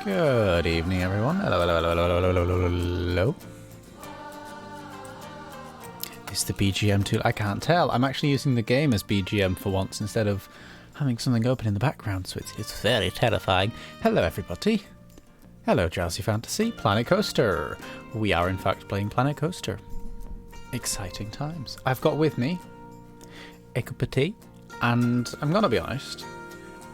Good evening, everyone. Hello, hello, hello, hello, hello, hello, hello, hello. Is the BGM tool? I can't tell. I'm actually using the game as BGM for once instead of having something open in the background, so it's very terrifying. Hello, everybody. Hello, Drowsy Fantasy, Planet Coaster. We are, in fact, playing Planet Coaster. Exciting times. I've got with me a cup of tea, and I'm gonna be honest,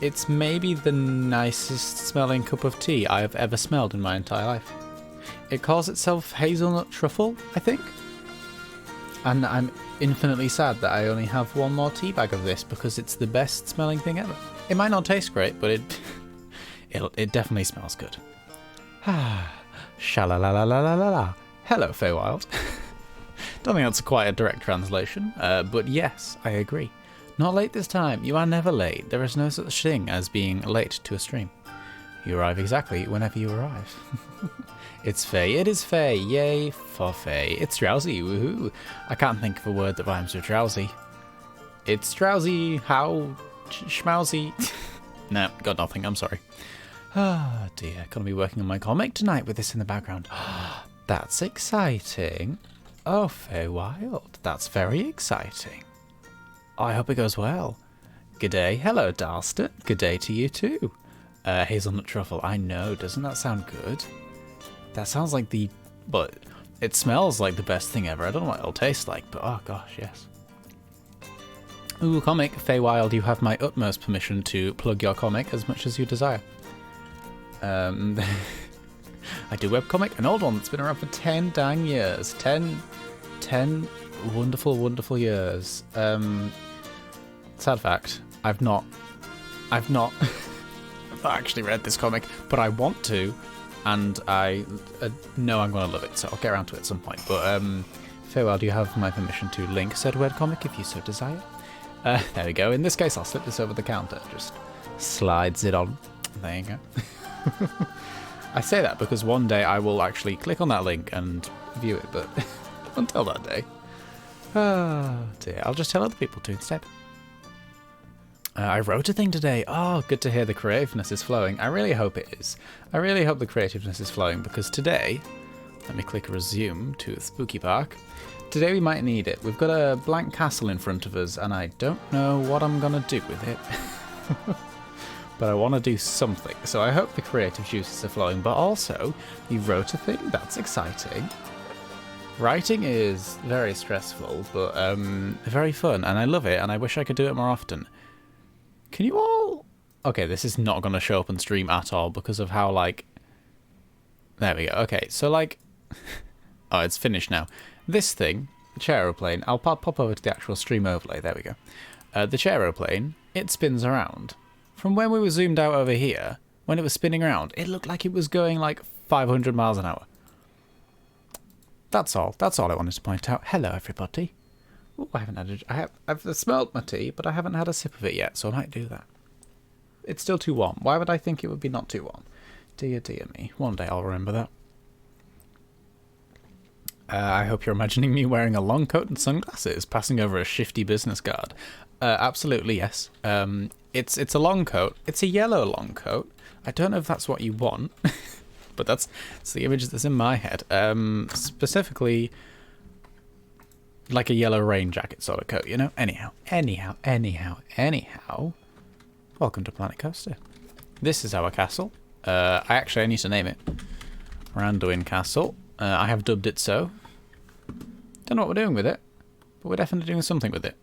it's maybe the nicest smelling cup of tea I have ever smelled in my entire life. It calls itself hazelnut truffle, I think. And I'm infinitely sad that I only have one more tea bag of this because it's the best smelling thing ever. It might not taste great, but it definitely smells good. Sha-la-la-la-la-la-la-la. Hello, Feywild. Don't think that's quite a direct translation, but yes, I agree. Not late this time. You are never late. There is no such thing as being late to a stream. You arrive exactly whenever you arrive. It's Faye. It is Faye. Yay for Faye. It's drowsy. Woohoo. I can't think of a word that rhymes with drowsy. It's drowsy. How? Schmousy. Nah, got nothing. I'm sorry. Ah, dear. Gonna be working on my comic tonight with this in the background. That's exciting. Oh, Feywild. That's very exciting. I hope it goes well. Good day. Hello, Dalston. Good day to you too. Hazelnut truffle. I know. Doesn't that sound good? That sounds like but it smells like the best thing ever. I don't know what it'll taste like, but oh gosh, yes. Ooh, comic. Feywild, you have my utmost permission to plug your comic as much as you desire. I do webcomic, an old one that's been around for 10 dang years. 10 wonderful, wonderful years. Sad fact, I've not actually read this comic, but I want to, and I know I'm going to love it, so I'll get around to it at some point. But Feywild, you have my permission to link said webcomic if you so desire. There we go. In this case, I'll slip this over the counter. Just slides it on. There you go. I say that because one day I will actually click on that link and view it, but until that day, oh dear, I'll just tell other people to instead. I wrote a thing today. Oh, good to hear the creativeness is flowing. I really hope it is. I really hope the creativeness is flowing because today, let me click resume to Spooky Park. Today we might need it. We've got a blank castle in front of us and I don't know what I'm going to do with it. But I want to do something. So I hope the creative juices are flowing. But also, you wrote a thing. That's exciting. Writing is very stressful, but very fun. And I love it. And I wish I could do it more often. Can you all... Okay, this is not going to show up on stream at all because of how, like... There we go. Okay, so, like... Oh, it's finished now. This thing, the chair-aeroplane, I'll pop over to the actual stream overlay. There we go. The chair-aeroplane, it spins around. From when we were zoomed out over here, when it was spinning around, it looked like it was going, like, 500 miles an hour. That's all. That's all I wanted to point out. Hello, everybody. Ooh, I haven't had I've smelled my tea, but I haven't had a sip of it yet, so I might do that. It's still too warm. Why would I think it would be not too warm? Dear, dear me. One day I'll remember that. I hope you're imagining me wearing a long coat and sunglasses, passing over a shifty business card. Absolutely, yes. It's a long coat. It's a yellow long coat. I don't know if that's what you want, but that's the image that's in my head. Specifically... like a yellow rain jacket sort of coat, you know? Anyhow. Welcome to Planet Coaster. This is our castle. I need to name it. Randuin Castle. I have dubbed it so. Don't know what we're doing with it, but we're definitely doing something with it.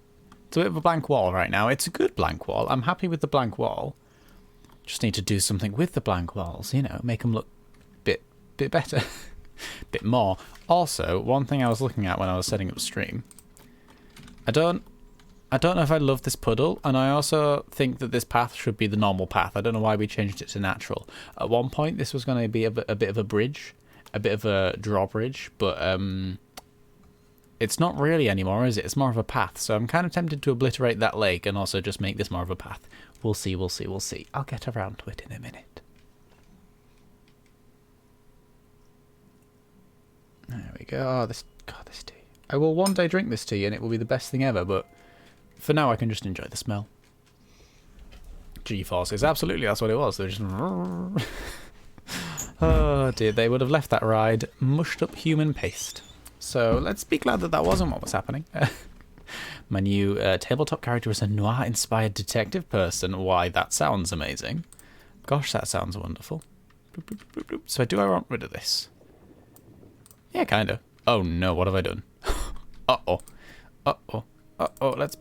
It's a bit of a blank wall right now. It's a good blank wall. I'm happy with the blank wall. Just need to do something with the blank walls, you know, make them look bit better. Bit more. Also, one thing I was looking at when I was setting up stream, I don't know if I love this puddle, and I also think that this path should be the normal path. I don't know why we changed it to natural. At one point, this was going to be a bit of a bridge, a bit of a drawbridge, but it's not really anymore, is it? It's more of a path, so I'm kind of tempted to obliterate that lake and also just make this more of a path. We'll see. I'll get around to it in a minute. There we go. Oh, this tea. I will one day drink this tea and it will be the best thing ever, but for now I can just enjoy the smell. G-forces. Absolutely, that's what it was. They're just... Oh dear, they would have left that ride mushed up human paste. So let's be glad that that wasn't what was happening. My new tabletop character is a noir-inspired detective person. Why, that sounds amazing. Gosh, that sounds wonderful. So do I want rid of this? Yeah, kind of. Oh no, what have I done? Uh-oh. Uh-oh. Uh-oh, let's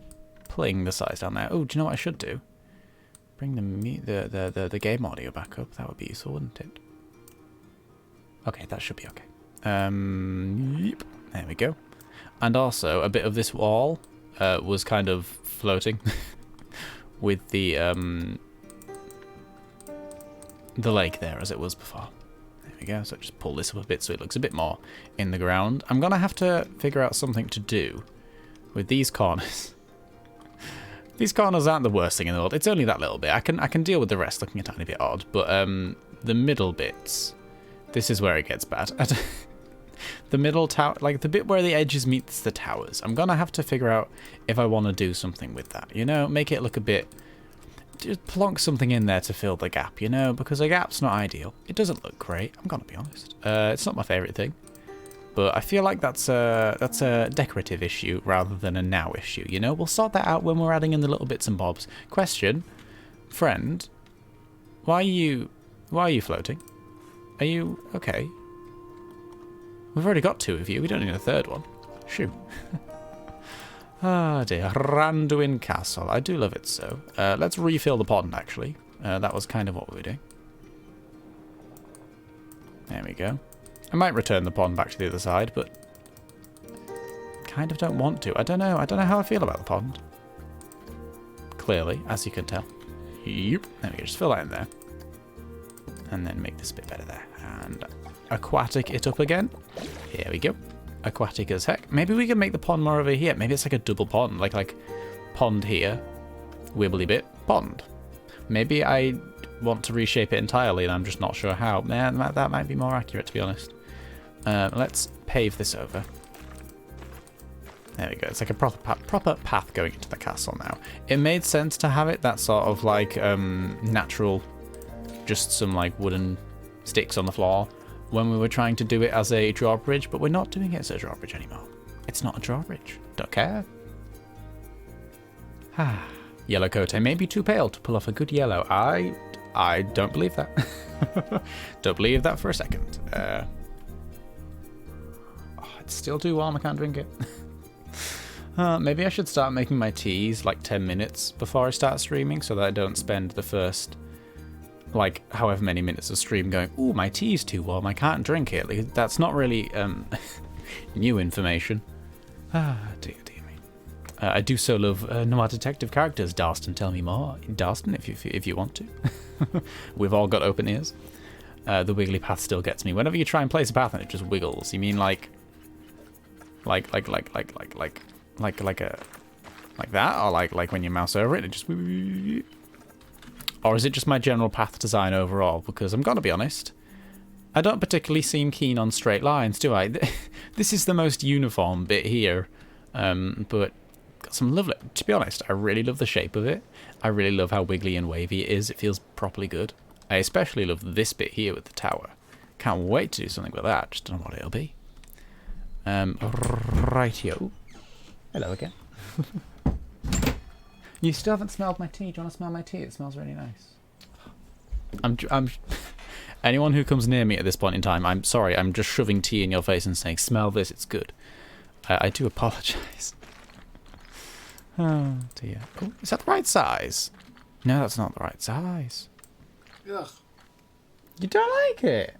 pling the size down there. Oh, do you know what I should do? Bring the game audio back up. That would be useful, wouldn't it? Okay, that should be okay. Yep. There we go. And also, a bit of this wall was kind of floating with the lake there as it was before. There we go. So just pull this up a bit so it looks a bit more in the ground. I'm gonna have to figure out something to do with these corners. These corners aren't the worst thing in the world. It's only that little bit. I can deal with the rest looking a tiny bit odd, but the middle bits, this is where it gets bad. The middle tower, like the bit where the edges meets the towers. I'm gonna have to figure out if I want to do something with that. You know, make it look a bit. Just plonk something in there to fill the gap. You know, because a gap's not ideal. It doesn't look great. I'm gonna be honest. It's not my favorite thing, but I feel like that's a decorative issue rather than a now issue. You know, we'll sort that out when we're adding in the little bits and bobs. Question, friend, why are you floating? Are you okay? We've already got two of you. We don't need a third one. Shoo. Ah dear. Randuin Castle. I do love it so. Let's refill the pond, actually. That was kind of what we were doing. There we go. I might return the pond back to the other side, but kind of don't want to. I don't know how I feel about the pond. Clearly, as you can tell. Yep. There we go. Just fill that in there. And then make this a bit better there. And aquatic it up again. Here we go. Aquatic as heck. Maybe we can make the pond more over here. Maybe it's like a double pond. Like pond here. Wibbly bit. Pond. Maybe I want to reshape it entirely and I'm just not sure how. Man, that might be more accurate, to be honest. Let's pave this over. There we go. It's like a proper path going into the castle now. It made sense to have it that sort of like natural, just some like wooden sticks on the floor when we were trying to do it as a drawbridge, but we're not doing it as a drawbridge anymore. It's not a drawbridge. Don't care. Ah, yellow coat. I may be too pale to pull off a good yellow. I don't believe that. Don't believe that for a second. It's still too warm. I can't drink it. Maybe I should start making my teas like 10 minutes before I start streaming so that I don't spend the first like however many minutes of stream going, ooh, my tea's too warm, I can't drink it. Like, that's not really new information. Ah, dear me. I do so love noir detective characters. Darston, tell me more. Darston, if you want to. We've all got open ears. The wiggly path still gets me. Whenever you try and place a path and it just wiggles, you mean like that, or like when you mouse over it, it just. Or is it just my general path design overall? Because I'm gonna be honest, I don't particularly seem keen on straight lines, do I? This is the most uniform bit here, but got some lovely. To be honest, I really love the shape of it. I really love how wiggly and wavy it is. It feels properly good. I especially love this bit here with the tower. Can't wait to do something with that. Just don't know what it'll be. Rightio. Hello again. You still haven't smelled my tea. Do you want to smell my tea? It smells really nice. I'm anyone who comes near me at this point in time, I'm sorry, I'm just shoving tea in your face and saying, smell this, it's good. I do apologise. Oh dear. Oh, is that the right size? No, that's not the right size. Ugh. You don't like it?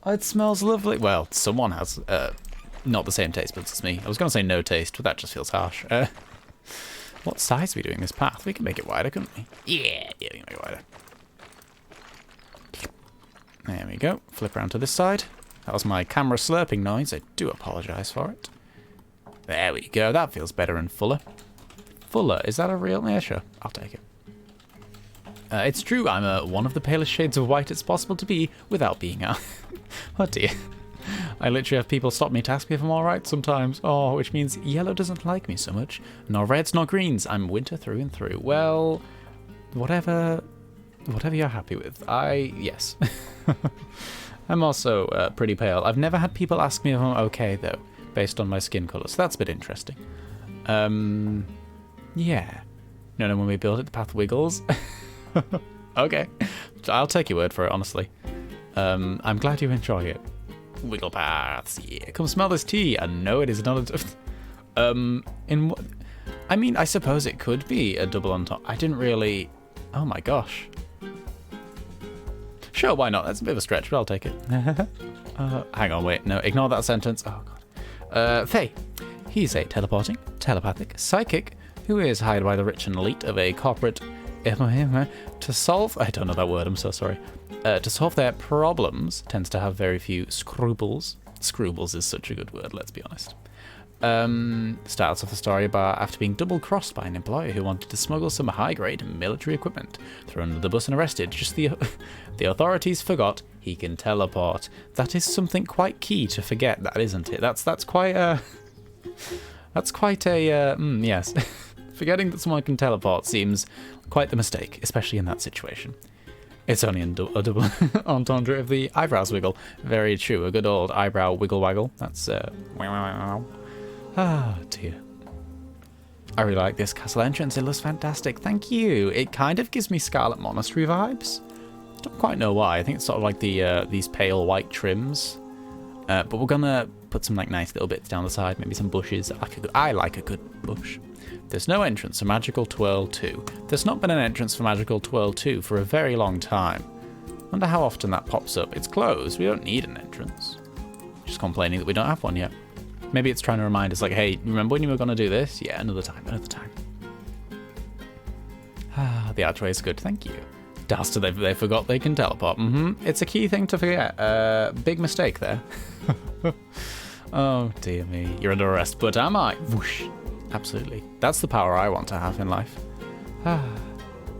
Oh, it smells lovely. Well, someone has not the same taste buds as me. I was going to say no taste, but that just feels harsh. What size are we doing this path? We can make it wider, couldn't we? Yeah, we can make it wider. There we go. Flip around to this side. That was my camera slurping noise. I do apologise for it. There we go. That feels better and fuller. Fuller? Is that a real? Yeah, sure. I'll take it. It's true. I'm one of the palest shades of white it's possible to be without being out. Oh dear. I literally have people stop me to ask me if I'm alright sometimes. Oh, which means yellow doesn't like me so much. Nor reds, nor greens. I'm winter through and through. Well, whatever you're happy with. Yes. I'm also pretty pale. I've never had people ask me if I'm okay, though, based on my skin colour, so that's a bit interesting. Yeah. No, when we build it, the path wiggles. Okay. I'll take your word for it, honestly. I'm glad you enjoy it. Wiggle paths, yeah. Come smell this tea. I know it is not a... I mean, I suppose it could be a double on top. I didn't really... Oh my gosh. Sure, why not? That's a bit of a stretch, but I'll take it. Hang on, wait. No, ignore that sentence. Oh, God. Faye. He's a teleporting, telepathic, psychic who is hired by the rich and elite of a corporate... to solve... I don't know that word, I'm so sorry. To solve their problems, tends to have very few scruples. Scruples is such a good word, let's be honest. Starts off the story after being double-crossed by an employer who wanted to smuggle some high-grade military equipment. Thrown under the bus and arrested. Just the authorities forgot he can teleport. That is something quite key to forget, that isn't it? That's quite a... That's quite a... yes. Forgetting that someone can teleport seems quite the mistake, especially in that situation. It's only a double entendre of the eyebrows wiggle. Very true, a good old eyebrow wiggle-waggle. That's, Ah, dear. I really like this castle entrance. It looks fantastic. Thank you. It kind of gives me Scarlet Monastery vibes. Don't quite know why. I think it's sort of like the these pale white trims. But we're gonna put some like nice little bits down the side. Maybe some bushes. I like a good bush. There's no entrance for Magical Twirl 2. There's not been an entrance for Magical Twirl 2 for a very long time. Wonder how often that pops up. It's closed. We don't need an entrance. Just complaining that we don't have one yet. Maybe it's trying to remind us, like, hey, remember when you were going to do this? Yeah, another time, another time. Ah, the archway is good, thank you. Dastard, they forgot they can teleport. It's a key thing to forget. Big mistake there. Oh, dear me. You're under arrest, but am I? Whoosh. Absolutely. That's the power I want to have in life. Ah,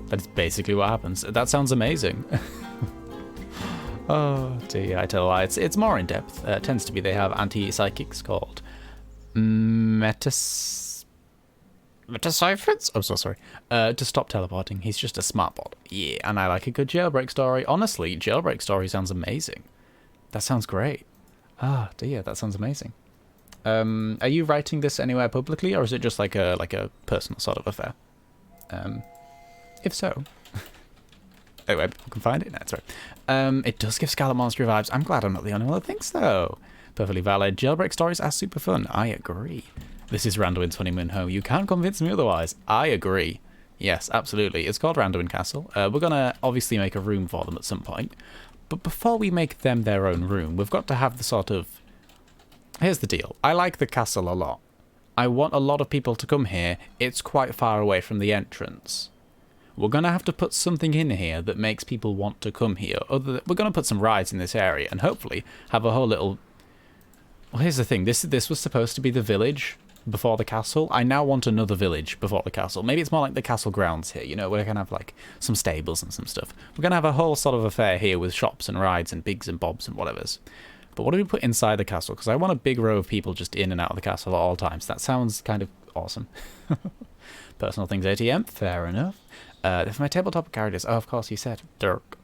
that's basically what happens. That sounds amazing. Oh dear, I tell a lie. It's more in depth. It tends to be they have anti-psychics called Metacyphers? I'm so sorry. To stop teleporting. He's just a smart bot. Yeah, and I like a good jailbreak story. Honestly, jailbreak story sounds amazing. That sounds great. Ah, dear, that sounds amazing. Are you writing this anywhere publicly, or is it just like a personal sort of affair? If so... Anyway, people can find it. No, that's right. It does give Scarlet Monastery vibes. I'm glad I'm not the only one that thinks so. Perfectly valid. Jailbreak stories are super fun. I agree. This is Randuin's honeymoon home. You can't convince me otherwise. I agree. Yes, absolutely. It's called Randuin Castle. We're going to obviously make a room for them at some point. But before we make them their own room, we've got to have the sort of... Here's the deal. I like the castle a lot. I want a lot of people to come here. It's quite far away from the entrance. We're going to have to put something in here that makes people want to come here. We're going to put some rides in this area and hopefully have a whole little... Well, here's the thing. This was supposed to be the village before the castle. I now want another village before the castle. Maybe it's more like the castle grounds here. You know, we're going to have like some stables and some stuff. We're going to have a whole sort of affair here with shops and rides and bigs and bobs and whatevers. But what do we put inside the castle? Because I want a big row of people just in and out of the castle at all times. That sounds kind of awesome. Personal things ATM. Fair enough. For my tabletop characters, oh, of course, you said Dirk.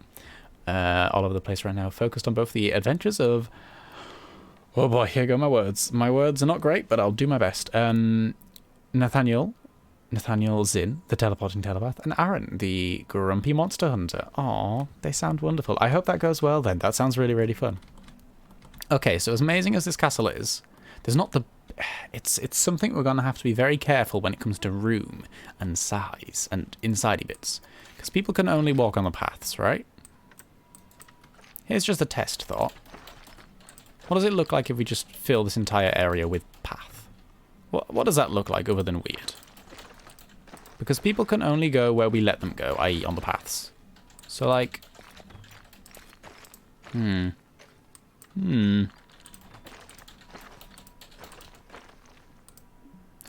All over the place right now, focused on both the adventures of... Oh boy, here go my words. My words are not great, but I'll do my best. Nathaniel Zinn, the teleporting telepath, and Aaron, the grumpy monster hunter. Aw, they sound wonderful. I hope that goes well then. That sounds really, really fun. Okay, so as amazing as this castle is, there's not the... It's something we're going to have to be very careful when it comes to room and size and insidey bits. Because people can only walk on the paths, right? Here's just a test thought. What does it look like if we just fill this entire area with path? What does that look like other than weird? Because people can only go where we let them go, i.e. on the paths. So like...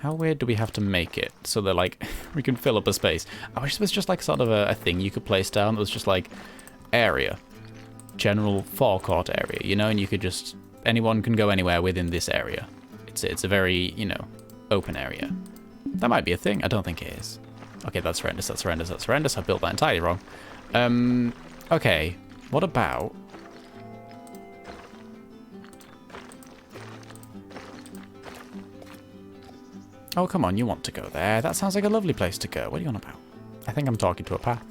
How weird do we have to make it so that, like, we can fill up a space? I wish there was just, like, sort of a thing you could place down that was just, like, area. General forecourt area, you know? And you could just... Anyone can go anywhere within this area. It's a very, you know, open area. That might be a thing. I don't think it is. Okay, that's horrendous, that's horrendous, that's horrendous. I built that entirely wrong. Okay. What about... Oh, come on, you want to go there. That sounds like a lovely place to go. What are you on about? I think I'm talking to a path.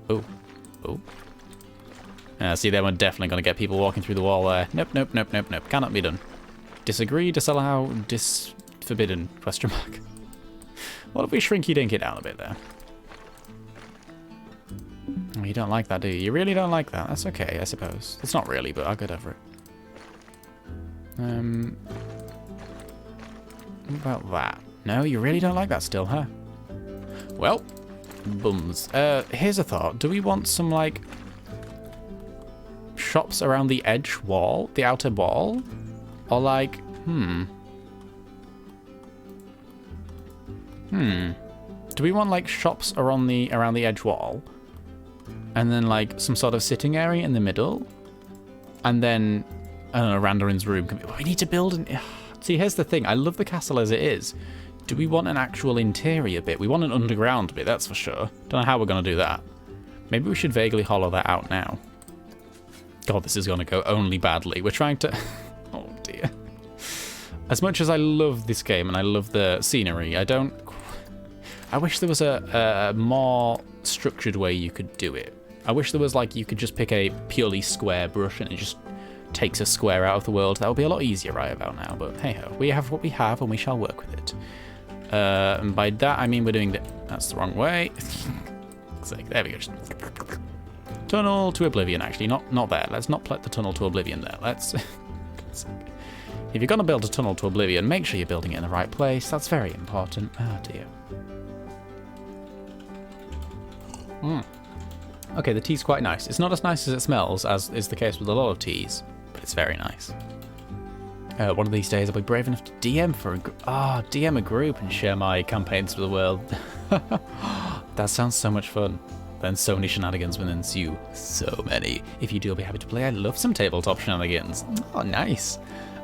Oh. Oh. See, then we're definitely going to get people walking through the wall there. Nope, nope, nope, nope, nope. Cannot be done. Disagree, disallow, forbidden, question mark. What if we shrinky dink it down a bit there? Oh, you don't like that, do you? You really don't like that? That's okay, I suppose. It's not really, but I'll get over it. What about that? No, you really don't like that still, huh? Well, bums. Here's a thought. Do we want some, like, shops around the edge wall? The outer wall? Or, like, do we want, like, shops around the edge wall? And then, like, some sort of sitting area in the middle? And then, I don't know, Randarin's room. We need to build an... See, here's the thing. I love the castle as it is. Do we want an actual interior bit? We want an underground bit, that's for sure. Don't know how we're going to do that. Maybe we should vaguely hollow that out now. God, this is going to go only badly. We're trying to... Oh, dear. As much as I love this game and I love the scenery, I wish there was a more structured way you could do it. I wish there was, like, you could just pick a purely square brush and it just takes a square out of the world. That would be a lot easier right about now, but hey-ho. We have what we have and we shall work with it. And by that, I mean we're doing that's the wrong way. There we go. Tunnel to oblivion, actually. Not there. Let's not put the tunnel to oblivion there. Let's... If you're going to build a tunnel to oblivion, make sure you're building it in the right place. That's very important. Oh, dear. Okay, the tea's quite nice. It's not as nice as it smells, as is the case with a lot of teas, but it's very nice. One of these days I'll be brave enough to DM for DM a group and share my campaigns with the world. That sounds so much fun. Then so many shenanigans will ensue. So many. If you do, I'll be happy to play. I love some tabletop shenanigans. Oh, nice.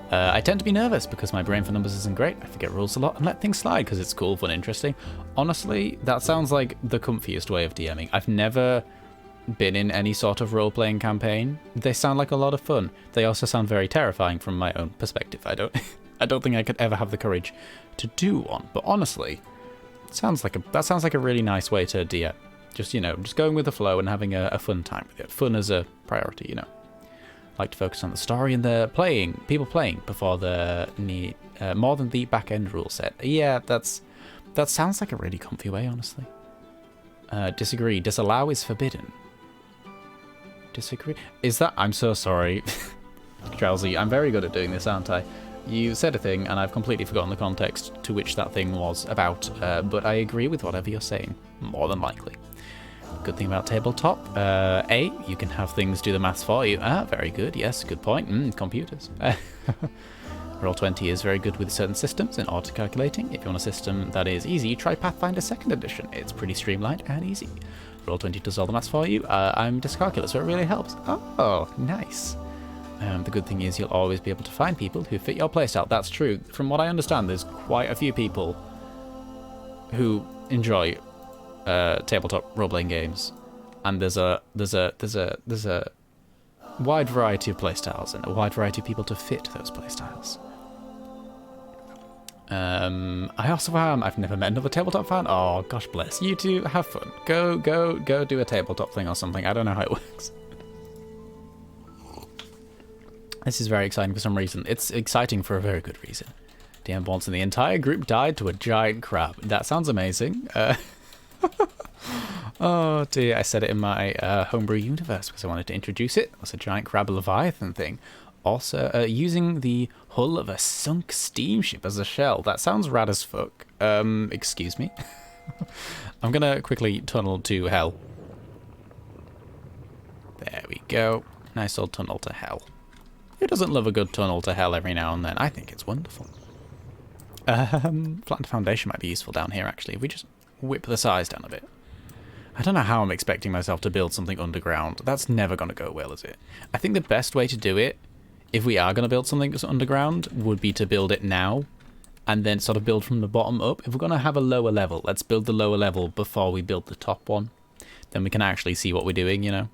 I tend to be nervous because my brain for numbers isn't great. I forget rules a lot and let things slide because it's cool, fun, interesting. Honestly, that sounds like the comfiest way of DMing. I've never been in any sort of role-playing campaign. They sound like a lot of fun. They also sound very terrifying from my own perspective. I don't think I could ever have the courage to do one. But honestly, that sounds like a really nice way to DM. Just, you know, just going with the flow and having a fun time with it. Fun as a priority, you know. I like to focus on the story and the people playing before the need more than the back end rule set. Yeah, that sounds like a really comfy way, honestly. Disagree. Disallow is forbidden. Disagree. Is that? I'm so sorry, Drowsy. I'm very good at doing this, aren't I? You said a thing, and I've completely forgotten the context to which that thing was about. But I agree with whatever you're saying, more than likely. Good thing about tabletop, A, you can have things do the maths for you. Very good. Yes, good point. Computers. Roll20 is very good with certain systems and auto-calculating. If you want a system that is easy, try Pathfinder 2nd Edition. It's pretty streamlined and easy. Roll20 does all the maths for you. I'm dyscalculus, so it really helps. Oh, nice. The good thing is you'll always be able to find people who fit your playstyle. That's true. From what I understand, there's quite a few people who enjoy tabletop role-playing games, and there's a wide variety of playstyles and a wide variety of people to fit those playstyles. I also am. I've never met another tabletop fan. Oh, gosh bless. You two, have fun. Go do a tabletop thing or something. I don't know how it works. This is very exciting for some reason. It's exciting for a very good reason. DM wants and the entire group died to a giant crab. That sounds amazing. Oh dear, I said it in my homebrew universe because I wanted to introduce it. It was a giant crab leviathan thing. Also, using the hull of a sunk steamship as a shell. That sounds rad as fuck. Excuse me. I'm gonna quickly tunnel to hell. There we go. Nice old tunnel to hell. Who doesn't love a good tunnel to hell every now and then? I think it's wonderful. Flattened foundation might be useful down here, actually. If we just whip the size down a bit. I don't know how I'm expecting myself to build something underground. That's never going to go well, is it? I think the best way to do it, if we are going to build something that's underground, would be to build it now and then sort of build from the bottom up. If we're going to have a lower level, let's build the lower level before we build the top one. Then we can actually see what we're doing, you know?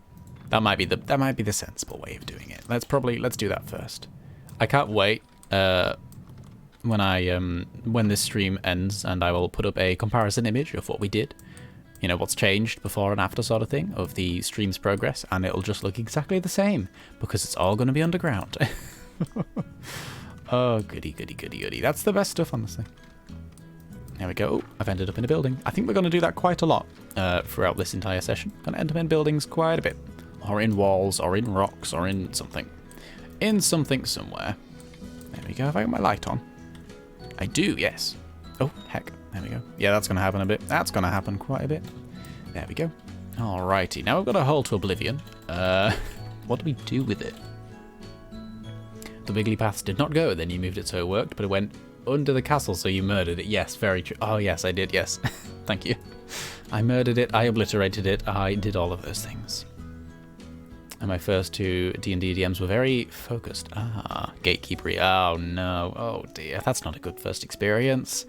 That might be the sensible way of doing it. Let's do that first. I can't wait when this stream ends, and I will put up a comparison image of what we did. You know, what's changed before and after sort of thing of the stream's progress, and it'll just look exactly the same because it's all going to be underground. Oh, goody, goody, goody, goody. That's the best stuff, honestly. There we go. I've ended up in a building. I think we're going to do that quite a lot throughout this entire session. Going to end up in buildings quite a bit. Or in walls, or in rocks, or in something. In something somewhere. There we go. Have I got my light on? I do, yes. Oh, heck. There we go. Yeah, that's going to happen a bit. That's going to happen quite a bit. There we go. Alrighty. Now we've got a hole to oblivion. What do we do with it? The wiggly paths did not go. Then you moved it so it worked, but it went under the castle, so you murdered it. Yes, very true. Oh, yes, I did. Yes. Thank you. I murdered it. I obliterated it. I did all of those things. And my first two D&D DMs were very focused. Ah, gatekeepery. Oh, no. Oh, dear. That's not a good first experience.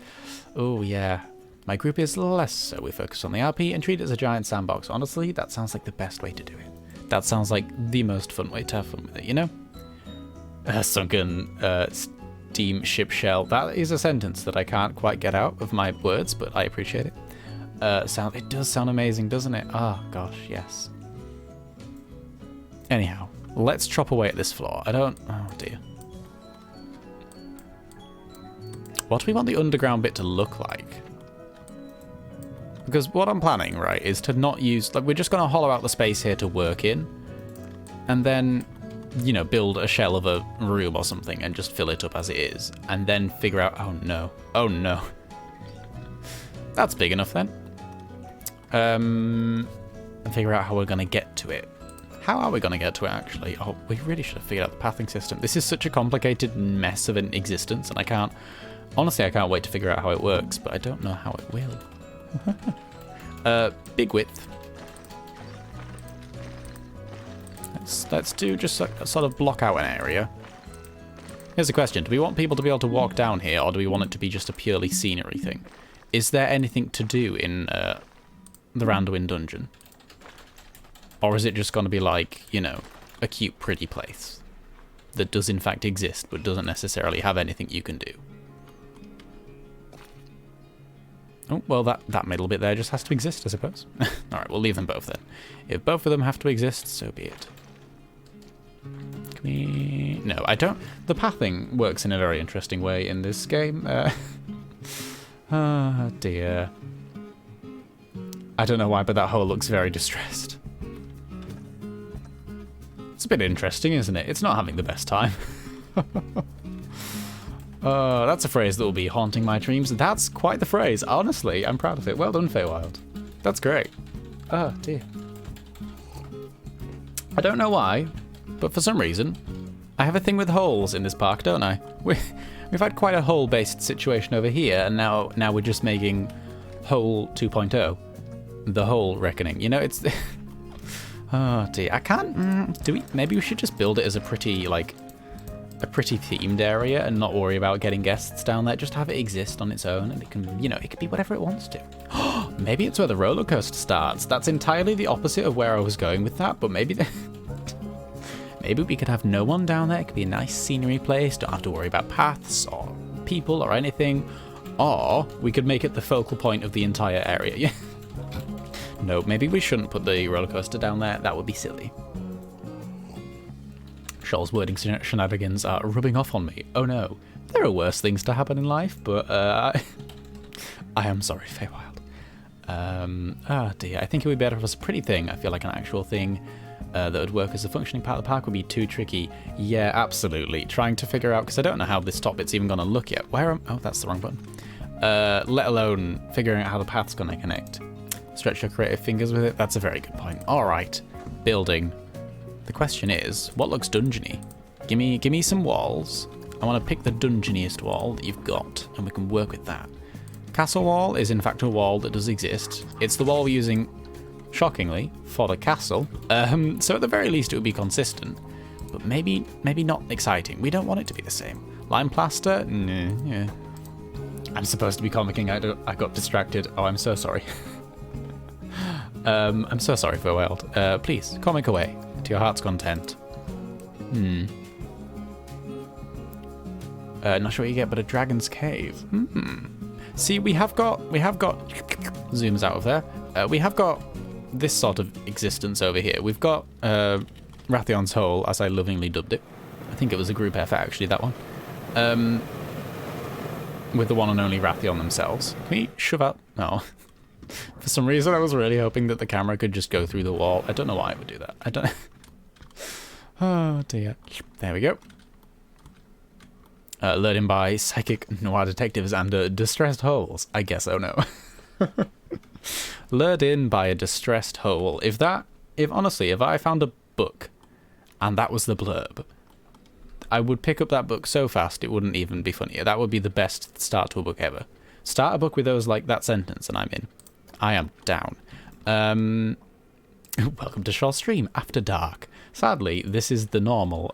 Oh, yeah. My group is less so. We focus on the RP and treat it as a giant sandbox. Honestly, that sounds like the best way to do it. That sounds like the most fun way to have fun with it, you know? Sunken steam ship shell. That is a sentence that I can't quite get out of my words, but I appreciate it. It does sound amazing, doesn't it? Oh, gosh, yes. Anyhow, let's chop away at this floor. Oh, dear. What do we want the underground bit to look like? Because what I'm planning, right, is to not use... Like, we're just going to hollow out the space here to work in. And then, you know, build a shell of a room or something and just fill it up as it is. And then figure out... Oh, no. Oh, no. That's big enough, then. And figure out how we're going to get to it. How are we going to get to it, actually? Oh, we really should have figured out the pathing system. This is such a complicated mess of an existence, and I can't... Honestly, I can't wait to figure out how it works, but I don't know how it will. Big width. Let's do just sort of block out an area. Here's a question. Do we want people to be able to walk down here, or do we want it to be just a purely scenery thing? Is there anything to do in the Randuin dungeon? Or is it just going to be like, you know, a cute, pretty place that does in fact exist, but doesn't necessarily have anything you can do? Oh, well, that middle bit there just has to exist, I suppose. Alright, we'll leave them both then. If both of them have to exist, so be it. Can we... No, I don't... The pathing works in a very interesting way in this game. Oh, dear. I don't know why, but that hole looks very distressed. It's a bit interesting, isn't it? It's not having the best time. That's a phrase that will be haunting my dreams. That's quite the phrase. Honestly, I'm proud of it. Well done, Feywild. That's great. Oh, dear. I don't know why, but for some reason, I have a thing with holes in this park, don't I? We've had quite a hole-based situation over here, and now we're just making hole 2.0. The hole reckoning. You know, it's... Oh, dear. I can't... Maybe we should just build it as a pretty, like... a pretty themed area and not worry about getting guests down there. Just have it exist on its own, and it can, you know, it can be whatever it wants to. Maybe it's where the roller coaster starts. That's entirely the opposite of where I was going with that, but maybe maybe we could have no one down there. It could be a nice scenery place. Don't have to worry about paths or people or anything. Or we could make it the focal point of the entire area. Yeah. No, maybe we shouldn't put the roller coaster down there. That would be silly. Sjoll's wording shenanigans are rubbing off on me. Oh no, there are worse things to happen in life, but I am sorry, Feywild. Oh dear, I think it would be better if it was a pretty thing. I feel like an actual thing that would work as a functioning part of the park would be too tricky. Yeah, absolutely. Trying to figure out, because I don't know how this top bit's even going to look yet. Oh, that's the wrong button. Let alone figuring out how the path's going to connect. Stretch your creative fingers with it. That's a very good point. All right, building. The question is, what looks dungeony? Give me some walls. I want to pick the dungeoniest wall that you've got, and we can work with that. Castle wall is in fact a wall that does exist. It's the wall we're using, shockingly, for the castle. So at the very least it would be consistent, but maybe not exciting. We don't want it to be the same. Lime plaster? Nah, yeah. I'm supposed to be comicking. I got distracted. Oh, I'm so sorry. I'm so sorry, Feywild. Please, comic away. To your heart's content. Not sure what you get, but a dragon's cave. See, we have got zooms out of there. We have got this sort of existence over here. We've got Rathion's Hole, as I lovingly dubbed it. I think it was a group effort, actually, that one. With the one and only Rathion themselves. Can we shove out? No. For some reason, I was really hoping that the camera could just go through the wall. I don't know why it would do that. I don't. Oh dear. There we go. Lured in by psychic noir detectives and distressed holes. I guess. Oh no. Lured in by a distressed hole. If honestly, if I found a book and that was the blurb, I would pick up that book so fast it wouldn't even be funny. That would be the best start to a book ever. Start a book with those, like, that sentence and I'm in. I am down. Welcome to Sjoll stream after dark. Sadly, this is the normal.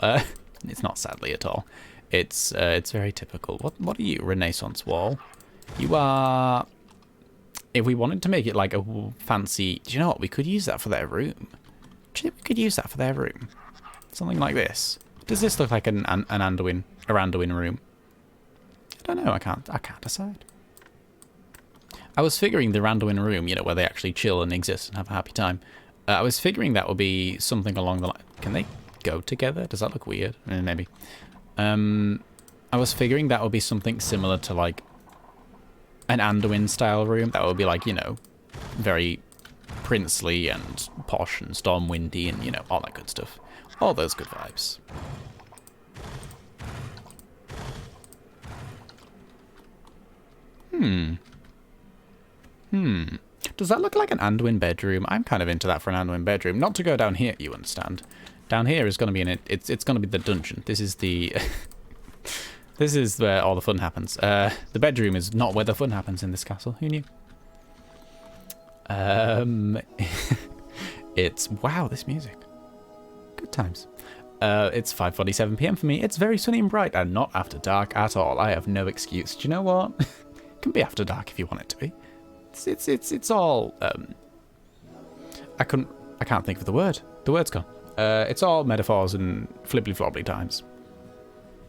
It's not sadly at all. It's very typical. What are you, Renaissance wall? You are. If we wanted to make it like a fancy, do you know what? We could use that for their room. Do you think we could use that for their room? Something like this. Does this look like an Anduin room? I don't know. I can't decide. I was figuring the Randuin room, you know, where they actually chill and exist and have a happy time. I was figuring that would be something along the line. Can they go together? Does that look weird? Maybe. I was figuring that would be something similar to like an Anduin style room. That would be like, you know, very princely and posh and storm-windy and, you know, all that good stuff. All those good vibes. Does that look like an Anduin bedroom? I'm kind of into that for an Anduin bedroom. Not to go down here, you understand. Down here is going to be it's going to be the dungeon. This is the this is where all the fun happens. The bedroom is not where the fun happens in this castle. Who knew? It's wow, this music. Good times. It's 5:47 p.m. for me. It's very sunny and bright and not after dark at all. I have no excuse. Do you know what? It can be after dark if you want it to be. It's all I can't think of the word. The word's gone. It's all metaphors and flibbly flobbly times.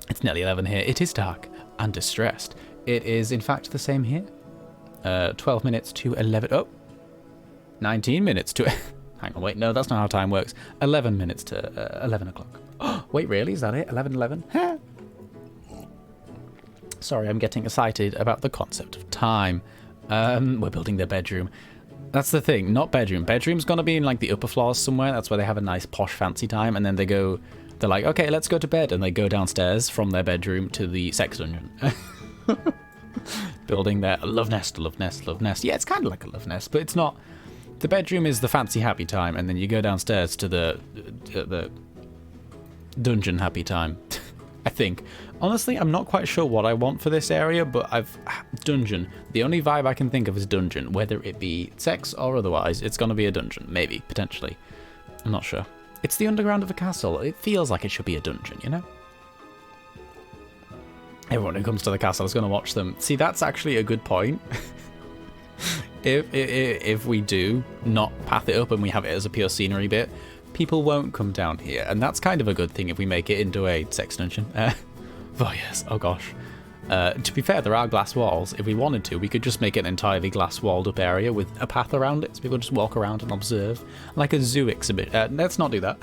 It's nearly 11 here. It is dark and distressed. It is in fact the same here. 12 minutes to 11. Oh, 19 minutes to. Hang on, wait, no, that's not how time works. 11 minutes to 11 o'clock. Oh, wait, really? Is that it? 11:11? Huh? Sorry, I'm getting excited about the concept of time. We're building their bedroom. That's the thing, not bedroom. Bedroom's gonna be in like the upper floors somewhere. That's where they have a nice posh fancy time, and then they're like, okay, let's go to bed, and they go downstairs from their bedroom to the sex dungeon. Building their love nest. Yeah, it's kind of like a love nest, but it's not. The bedroom is the fancy happy time, and then you go downstairs to the dungeon happy time. I think. Honestly, I'm not quite sure what I want for this area, but dungeon. The only vibe I can think of is dungeon, whether it be sex or otherwise. It's gonna be a dungeon, maybe, potentially. I'm not sure. It's the underground of a castle. It feels like it should be a dungeon, you know? Everyone who comes to the castle is gonna watch them. See, that's actually a good point. If we do not path it up and we have it as a pure scenery bit, people won't come down here, and that's kind of a good thing if we make it into a sex dungeon. Oh yes, oh gosh. To be fair, there are glass walls. If we wanted to, we could just make it an entirely glass walled up area with a path around it, so people just walk around and observe. Like a zoo exhibit. Let's not do that.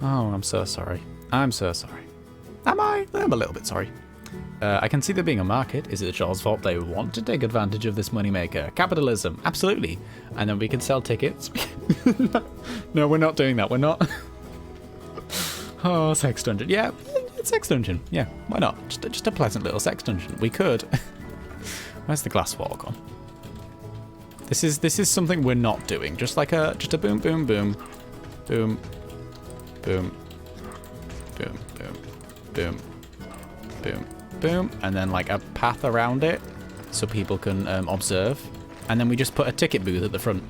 Oh, I'm so sorry. I'm so sorry. Am I? I'm a little bit sorry. I can see there being a market. Is it Sjoll's fault they want to take advantage of this moneymaker? Capitalism, absolutely. And then we can sell tickets. No, we're not doing that. We're not. Oh, sex dungeon. Yeah, it's sex dungeon. Yeah, why not? Just a pleasant little sex dungeon. We could. Where's the glass wall gone? This is something we're not doing. Just a boom, boom, boom, boom, boom, boom, boom, boom, boom, boom, and then like a path around it so people can observe, and then we just put a ticket booth at the front.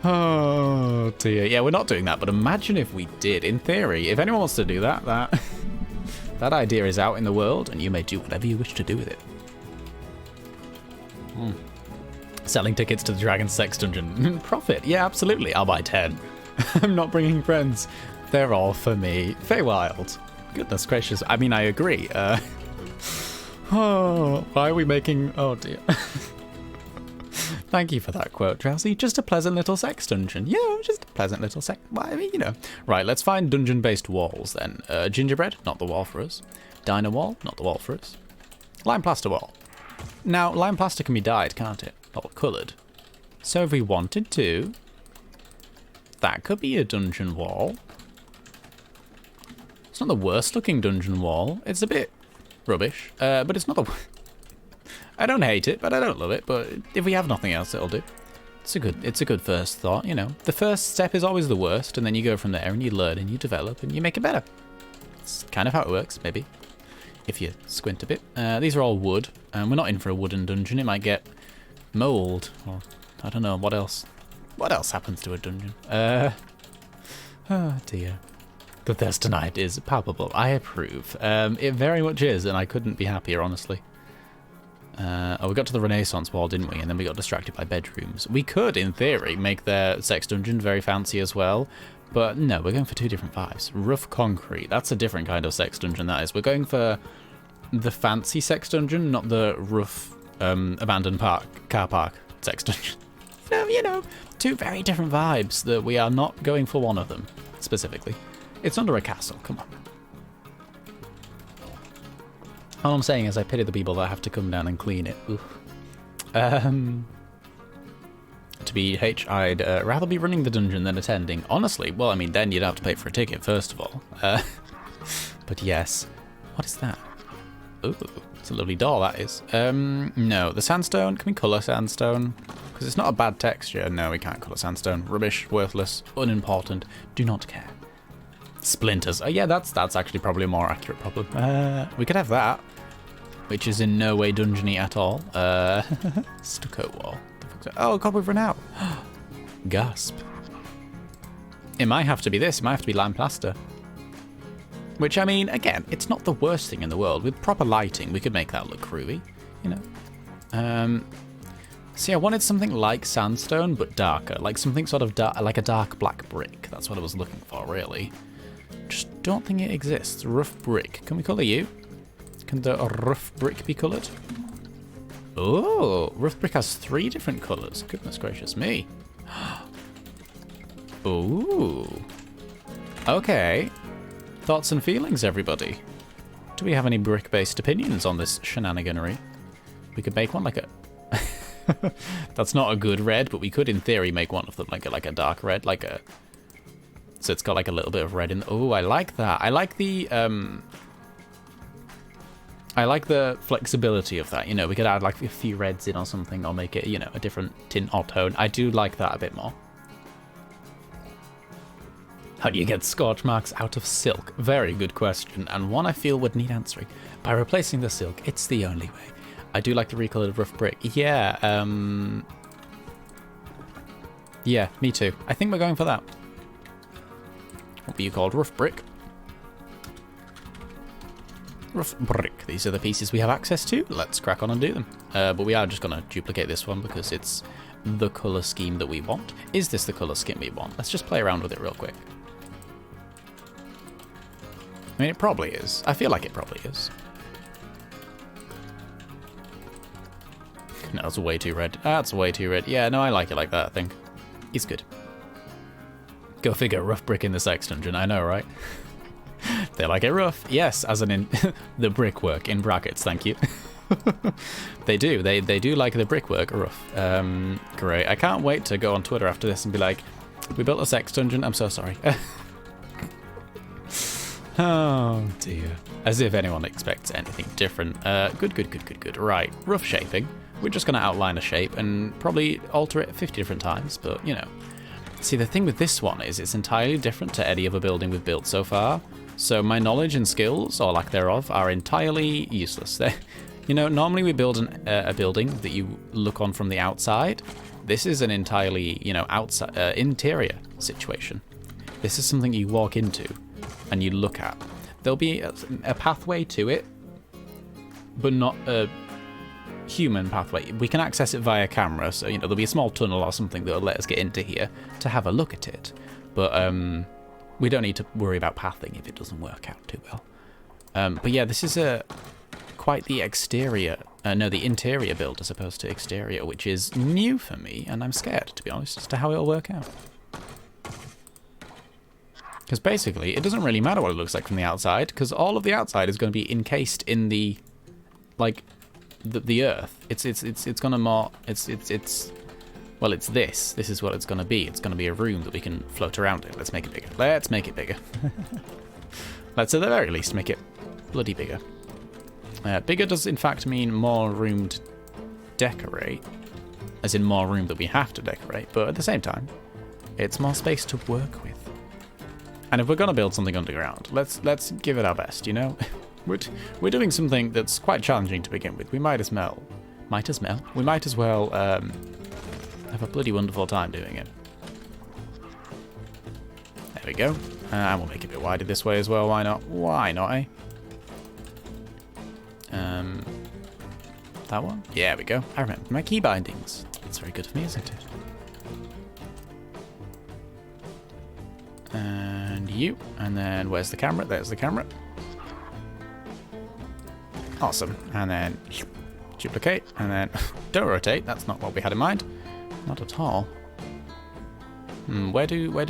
Oh dear. Yeah, we're not doing that, but imagine if we did. In theory, if anyone wants to do that, that idea is out in the world, and you may do whatever you wish to do with it. Selling tickets to the Dragon Sex Dungeon. Profit. Yeah, absolutely. I'll buy 10. I'm not bringing friends. They're all for me. Feywild. Goodness gracious. I mean, I agree. Oh, why are we making... Oh, dear. Thank you for that quote, Drowsy. Just a pleasant little sex dungeon. Yeah, just a pleasant little sex... Well, I mean, you know. Right, let's find dungeon-based walls, then. Gingerbread, not the wall for us. Dino wall, not the wall for us. Lime plaster wall. Now, lime plaster can be dyed, can't it? Or coloured. So if we wanted to... That could be a dungeon wall. It's not the worst looking dungeon wall. It's a bit rubbish, but it's not the... I don't hate it, but I don't love it. But if we have nothing else, it'll do. It's a good first thought, you know. The first step is always the worst, and then you go from there and you learn and you develop and you make it better. It's kind of how it works, maybe, if you squint a bit. These are all wood, and we're not in for a wooden dungeon. It might get mold, or I don't know, what else. What else happens to a dungeon? Oh dear. The thirst tonight is palpable. I approve. It very much is, and I couldn't be happier, honestly. Oh, we got to the Renaissance wall, didn't we? And then we got distracted by bedrooms. We could, in theory, make their sex dungeon very fancy as well. But no, we're going for two different vibes. Rough concrete. That's a different kind of sex dungeon, that is. We're going for the fancy sex dungeon, not the rough abandoned car park sex dungeon. So, you know, two very different vibes that we are not going for one of them, specifically. It's under a castle, come on. All I'm saying is I pity the people that have to come down and clean it. Oof. To be H, I'd rather be running the dungeon than attending. Honestly, well, I mean, then you'd have to pay for a ticket, first of all. But yes. What is that? Ooh, it's a lovely doll, that is. No, the sandstone, can we colour sandstone? Because it's not a bad texture. No, we can't colour sandstone. Rubbish, worthless, unimportant, do not care. Splinters. Oh yeah, that's actually probably a more accurate problem. We could have that, which is in no way dungeony at all. Stucco wall. Oh, God, we've run out. Gasp. It might have to be this. It might have to be lime plaster. Which, I mean, again, it's not the worst thing in the world. With proper lighting, we could make that look groovy, you know. See, I wanted something like sandstone, but darker. Like something sort of like a dark black brick. That's what I was looking for, really. Just don't think it exists. Rough brick. Can we colour you? Can the rough brick be coloured? Oh, rough brick has 3 different colours. Goodness gracious me. Ooh. Okay. Thoughts and feelings, everybody. Do we have any brick-based opinions on this shenaniganery? We could make one like a... That's not a good red, but we could, in theory, make one of them like a dark red, like a... So it's got like a little bit of red in... Oh, I like that. I like the flexibility of that. You know, we could add like a few reds in or something, or make it, you know, a different tint or tone. I do like that a bit more. How do you get scorch marks out of silk? Very good question, and one I feel would need answering. By replacing the silk, it's the only way. I do like the recolored rough brick. Yeah, yeah, me too. I think we're going for that. What were you called? Rough brick? Rough brick. These are the pieces we have access to. Let's crack on and do them. But we are just going to duplicate this one because it's the colour scheme that we want. Is this the colour scheme we want? Let's just play around with it real quick. I mean, it probably is. I feel like it probably is. No, it's way too red. That's way too red. Yeah, no, I like it like that, I think. It's good. Go figure, rough brick in the sex dungeon. I know, right? They like it rough. Yes, as in the brickwork, in brackets, thank you. They do. They do like the brickwork rough. Great. I can't wait to go on Twitter after this and be like, we built a sex dungeon. I'm so sorry. Oh, dear. As if anyone expects anything different. Good. Right, rough shaping. We're just going to outline a shape and probably alter it 50 different times, but, you know. See, the thing with this one is it's entirely different to any other building we've built so far. So my knowledge and skills, or lack thereof, are entirely useless. You know, normally we build a building that you look on from the outside. This is an entirely, you know, outside interior situation. This is something you walk into and you look at. There'll be a pathway to it, but not a human pathway. We can access it via camera, so, you know, there'll be a small tunnel or something that'll let us get into here to have a look at it. But we don't need to worry about pathing if it doesn't work out too well. But yeah, this is quite the exterior, the interior build as opposed to exterior, which is new for me, and I'm scared, to be honest, as to how it'll work out. Because basically, it doesn't really matter what it looks like from the outside, because all of the outside is going to be encased in the, like, the earth. It's gonna more, well, it's this. This is what it's gonna be. It's gonna be a room that we can float around in. Let's make it bigger. Let's make it bigger. Let's at the very least make it bloody bigger. Bigger does in fact mean more room to decorate, as in more room that we have to decorate, but at the same time, it's more space to work with. And if we're gonna build something underground, let's give it our best, you know? We're doing something that's quite challenging to begin with. We might as well have a bloody wonderful time doing it. There we go. And we'll make it a bit wider this way as well. Why not? Why not, eh? That one? Yeah, there we go. I remember my key bindings. That's very good for me, isn't it? And you. And then where's the camera? There's the camera. Awesome. And then duplicate. And then don't rotate. That's not what we had in mind. Not at all. Where do? There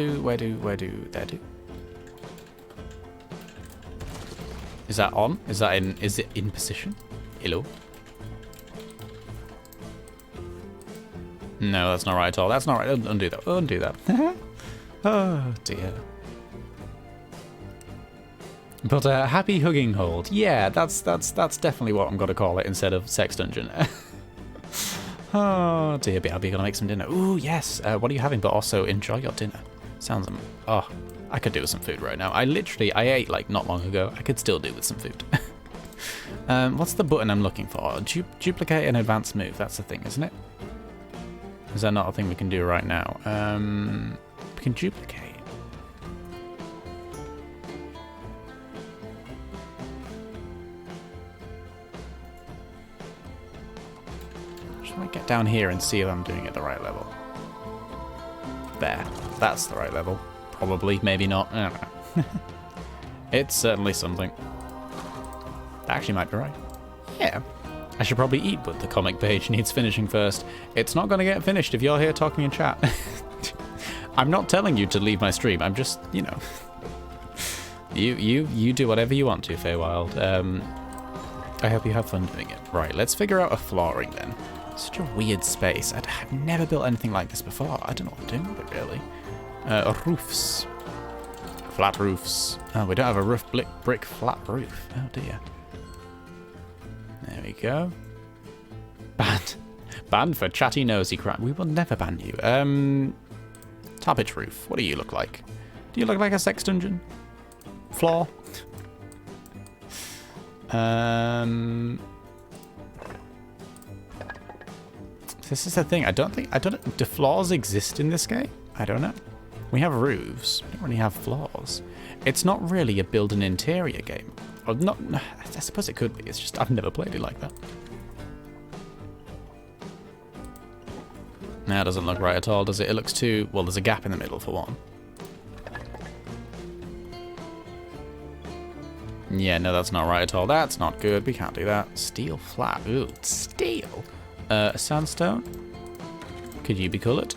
do. Is that on? Is it in position? Hello? No, that's not right at all. That's not right. Undo that. Undo that. Oh dear. But happy hugging hold. Yeah, that's definitely what I'm gonna call it instead of sex dungeon. Oh dear, I'll be gonna make some dinner. Ooh, yes. What are you having? But also enjoy your dinner. Sounds oh, I could do with some food right now. I ate like not long ago. I could still do with some food. What's the button I'm looking for? Duplicate and advanced move. That's the thing, isn't it? Is that not a thing we can do right now? We can duplicate. Get down here and see if I'm doing it at the right level. There. That's the right level. Probably, maybe not. I don't know. It's certainly something. That actually might be right. Yeah. I should probably eat, but the comic page needs finishing first. It's not going to get finished if you're here talking in chat. I'm not telling you to leave my stream. I'm just, you know. You do whatever you want to, Feywild. I hope you have fun doing it. Right, let's figure out a flooring then. Such a weird space. I've never built anything like this before. I don't know what I'm doing with it, really. Roofs. Flat roofs. Oh, we don't have a brick flat roof. Oh, dear. There we go. Banned. Banned for chatty nosy crap. We will never ban you. Tarpitch roof. What do you look like? Do you look like a sex dungeon? Floor? This is the thing. Do floors exist in this game? I don't know. We have roofs. We don't really have floors. It's not really a build an interior game. Or not. I suppose it could be. It's just I've never played it like that. That doesn't look right at all, does it? It looks too... Well, there's a gap in the middle for one. Yeah, no, that's not right at all. That's not good. We can't do that. Steel flat. Ooh, steel. Sandstone? Could you be coloured?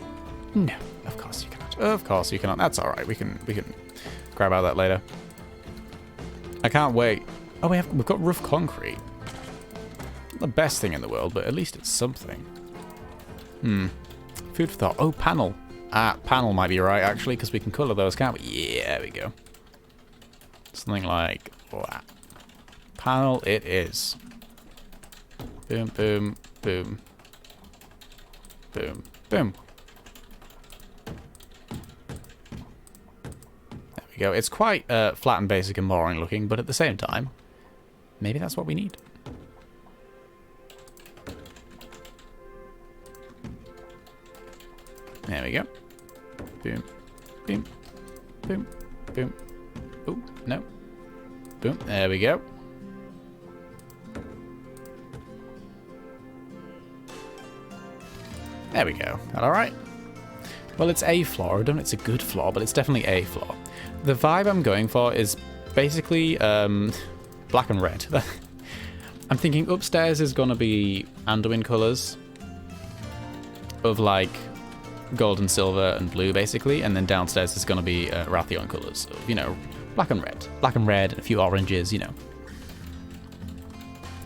No, of course you cannot. Of course you cannot. That's all right. We can grab out that later. I can't wait. Oh, we've got rough concrete. Not the best thing in the world, but at least it's something. Food for thought. Oh, panel. Panel might be right actually, because we can colour those, can't we? Yeah, there we go. Something like that. Panel it is. Boom, boom, boom. Boom, boom. There we go. It's quite flat and basic and boring looking, but at the same time, maybe that's what we need. There we go. Boom, boom, boom, boom. Oh, no. Boom. There we go. There we go. All right. Well, it's a flaw. I don't know it's a good flaw, but it's definitely a flaw. The vibe I'm going for is basically black and red. I'm thinking upstairs is going to be Anduin colours of like gold and silver and blue, basically, and then downstairs is going to be Rathion colours of, you know, black and red. Black and red, and a few oranges, you know.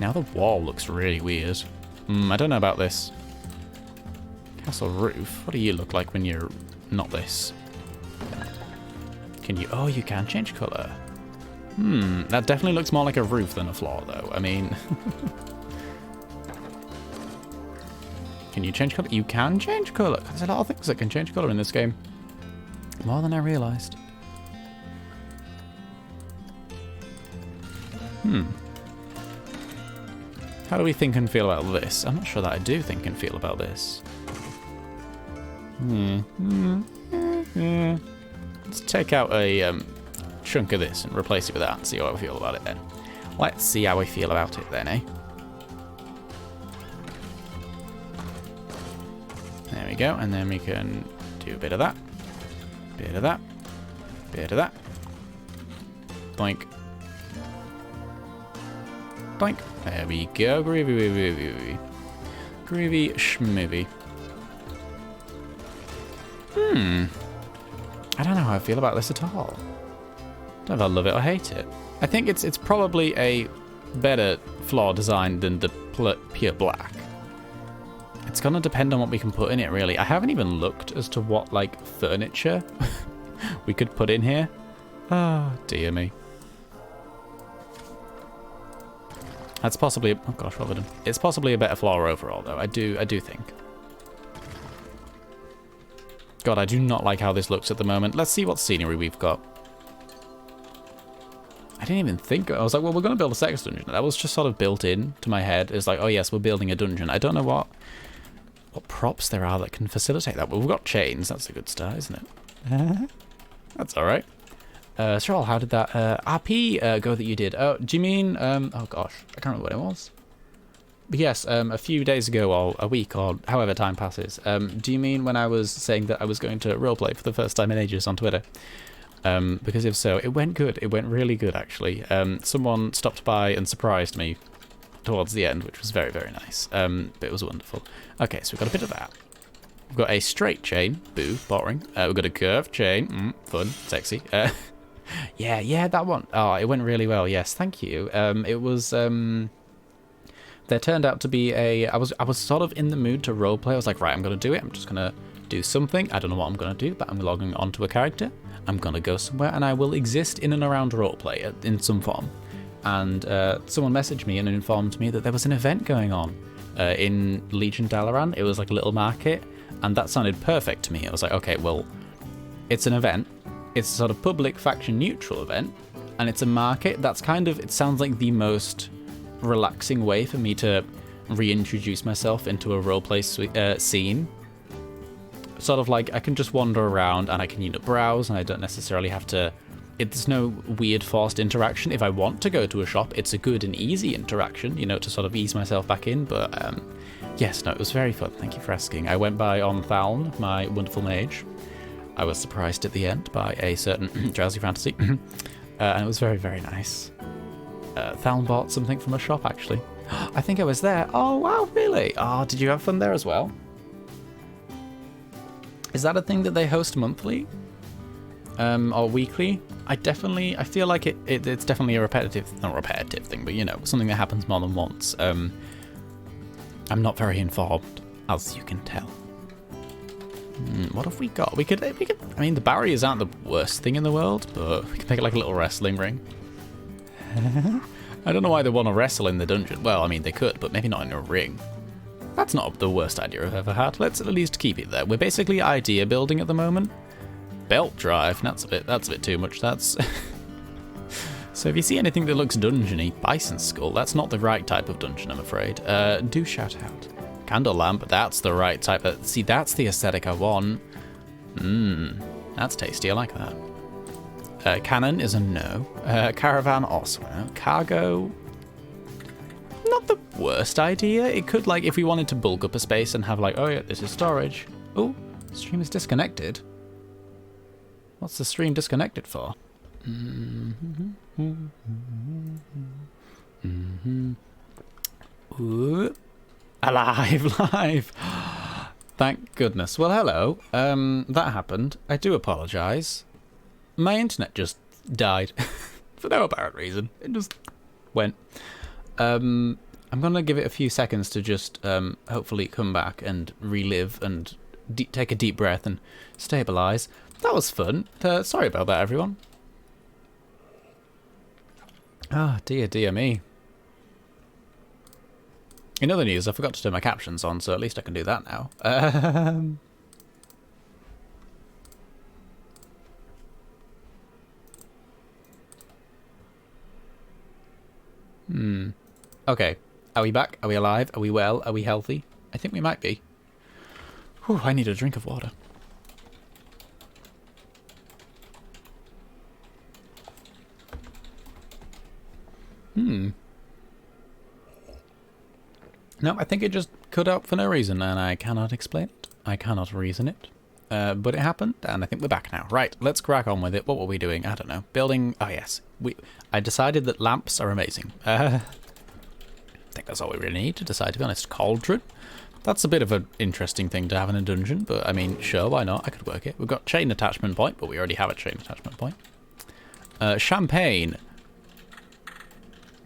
Now the wall looks really weird. I don't know about this. Castle roof. What do you look like when you're not this? Can you... Oh, you can change colour. That definitely looks more like a roof than a floor, though. I mean... Can you change colour? You can change colour. There's a lot of things that can change colour in this game. More than I realised. How do we think and feel about this? I'm not sure that I do think and feel about this. Let's take out a chunk of this and replace it with that and see how I feel about it then. Let's see how I feel about it then, eh? There we go, and then we can do a bit of that. Bit of that. Bit of that. Doink. Doink. There we go. Groovy. Groovy schmoovy. I don't know how I feel about this at all. I don't know if I love it or hate it. I think it's probably a better floor design than the pure black. It's gonna depend on what we can put in it, really. I haven't even looked as to what, like, furniture we could put in here. Oh, dear me. That's possibly... Oh, gosh, what have I done? It's possibly a better floor overall, though. I do think. God, I do not like how this looks at the moment. Let's see what scenery we've got. I didn't even think... I was like, well, we're going to build a sex dungeon. That was just sort of built in to my head. It's like, oh, yes, we're building a dungeon. I don't know what props there are that can facilitate that. But we've got chains. That's a good start, isn't it? That's all right. Sjoll, how did that RP go that you did? Oh, do you mean... oh, gosh. I can't remember what it was. But yes, a few days ago, or a week, or however time passes. Do you mean when I was saying that I was going to roleplay for the first time in ages on Twitter? Because if so, it went good. It went really good, actually. Someone stopped by and surprised me towards the end, which was very, very nice. But it was wonderful. Okay, so we've got a bit of that. We've got a straight chain. Boo, boring. We've got a curved chain. Fun, sexy. Yeah, that one. Oh, it went really well. Yes, thank you. It was... there turned out to be a... I was sort of in the mood to roleplay. I was like, right, I'm going to do it. I'm just going to do something. I don't know what I'm going to do, but I'm logging onto a character. I'm going to go somewhere, and I will exist in and around roleplay in some form. And someone messaged me and informed me that there was an event going on in Legion Dalaran. It was like a little market, and that sounded perfect to me. I was like, okay, well, it's an event. It's a sort of public faction-neutral event, and it's a market. That's kind of... It sounds like the most relaxing way for me to reintroduce myself into a roleplay scene. Sort of like I can just wander around and I can, you know, browse, and I don't necessarily have to... There's no weird forced interaction. If I want to go to a shop, it's a good and easy interaction, you know, to sort of ease myself back in. But yes, no, it was very fun. Thank you for asking. I went by on Thaln, my wonderful mage. I was surprised at the end by a certain drowsy fantasy, and it was very, very nice. Thaln bought something from a shop, actually. I think I was there. Oh, wow, really? Oh, did you have fun there as well? Is that a thing that they host monthly? Or weekly? I feel like it's definitely a not repetitive thing, but, you know, something that happens more than once. I'm not very informed, as you can tell. What have we got? We could, I mean, the barriers aren't the worst thing in the world, but we could make it like a little wrestling ring. I don't know why they want to wrestle in the dungeon. Well, I mean, they could, but maybe not in a ring. That's not the worst idea I've ever had. Let's at least keep it there. We're basically idea building at the moment. Belt drive. That's a bit too much. That's... So if you see anything that looks dungeony, Bison Skull, that's not the right type of dungeon, I'm afraid. Do shout out. Candle lamp, that's the right type. See, that's the aesthetic I want. That's tasty. I like that. Cannon is a no. Caravan also a no. Cargo, not the worst idea. It could, like, if we wanted to bulk up a space and have like, oh yeah, this is storage. Oh, Stream is disconnected? What's the stream disconnected for? Ooh. Alive, live. Thank goodness. Well, hello. That happened. I do apologise. My internet just died for no apparent reason. It just went. I'm gonna give it a few seconds to just hopefully come back and relive and take a deep breath and stabilise. That was fun. Sorry about that, everyone. Ah, dear me. In other news, I forgot to turn my captions on, so at least I can do that now. Okay. Are we back? Are we alive? Are we well? Are we healthy? I think we might be. Whew, I need a drink of water. No, I think it just cut out for no reason, and I cannot explain it. I cannot reason it. But it happened, and I think we're back now. Right, let's crack on with it. What were we doing? I don't know. Building... Oh, yes. I decided that lamps are amazing. I think that's all we really need to decide, to be honest. Cauldron? That's a bit of an interesting thing to have in a dungeon, but, I mean, sure, why not? I could work it. We've got chain attachment point, but we already have a chain attachment point. Champagne.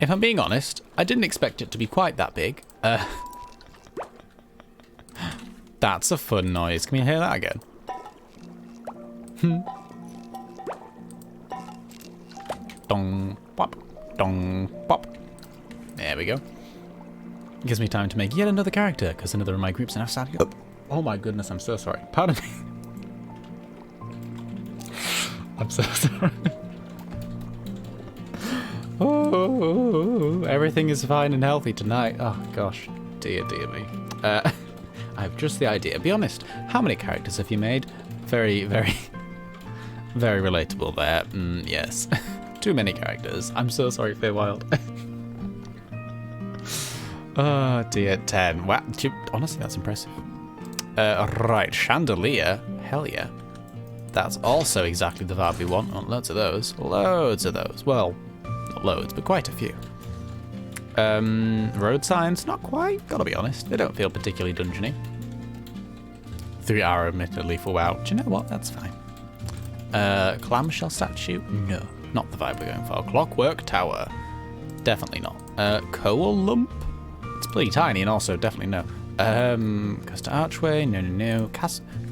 If I'm being honest, I didn't expect it to be quite that big. That's a fun noise. Can we hear that again? Dong, pop, dong, pop. There we go. Gives me time to make yet another character, because another of my groups now starting up. Oh my goodness, I'm so sorry. Pardon me. I'm so sorry. Oh, everything is fine and healthy tonight. Oh gosh, dear me. I have just the idea. Be honest, how many characters have you made? Very, very, very relatable there. Yes, too many characters. I'm so sorry, Feywild. Oh dear, 10. Wow, honestly, that's impressive. Right, chandelier. Hell yeah. That's also exactly the vibe we want. Oh, loads of those. Loads of those. Well, not loads, but quite a few. Road signs, not quite. Gotta be honest, they don't feel particularly dungeony. 3 hour, admittedly, for WoW. Do you know what? That's fine. Clamshell statue? No, not the vibe we're going for. Clockwork tower? Definitely not. Coal lump? It's pretty tiny, and also definitely no. Coaster archway? No.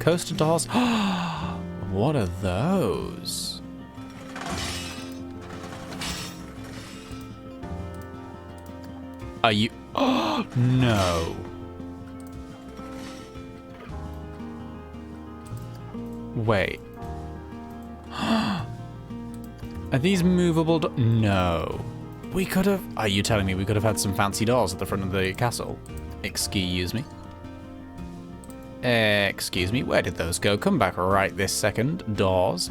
Coaster doors? What are those? Are you... Oh, no. Wait. Are these movable No. We could have... Are you telling me we could have had some fancy doors at the front of the castle? Excuse me. Excuse me, where did those go? Come back right this second. Doors.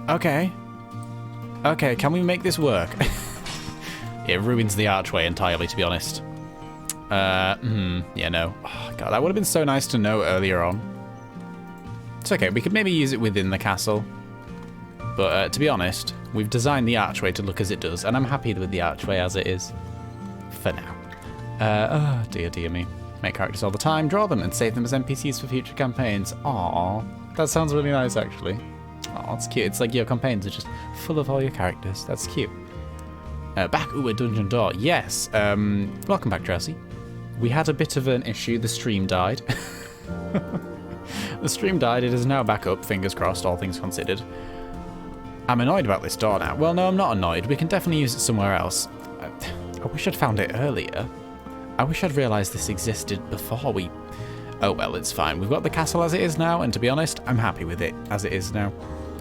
Okay. Okay, can we make this work? It ruins the archway entirely, to be honest. Yeah, no. Oh, God, that would have been so nice to know earlier on. It's okay, we could maybe use it within the castle. But to be honest, we've designed the archway to look as it does, and I'm happy with the archway as it is. For now. Oh, dear me. Make characters all the time, draw them, and save them as NPCs for future campaigns. Aww. That sounds really nice, actually. Oh, it's cute. It's like your campaigns are just full of all your characters. That's cute. Back, a dungeon door. Yes. Welcome back, Dressy. We had a bit of an issue. The stream died. The stream died. It is now back up. Fingers crossed, all things considered. I'm annoyed about this door now. Well, no, I'm not annoyed. We can definitely use it somewhere else. I wish I'd found it earlier. I wish I'd realised this existed before we... Oh, well, it's fine. We've got the castle as it is now, and to be honest, I'm happy with it as it is now.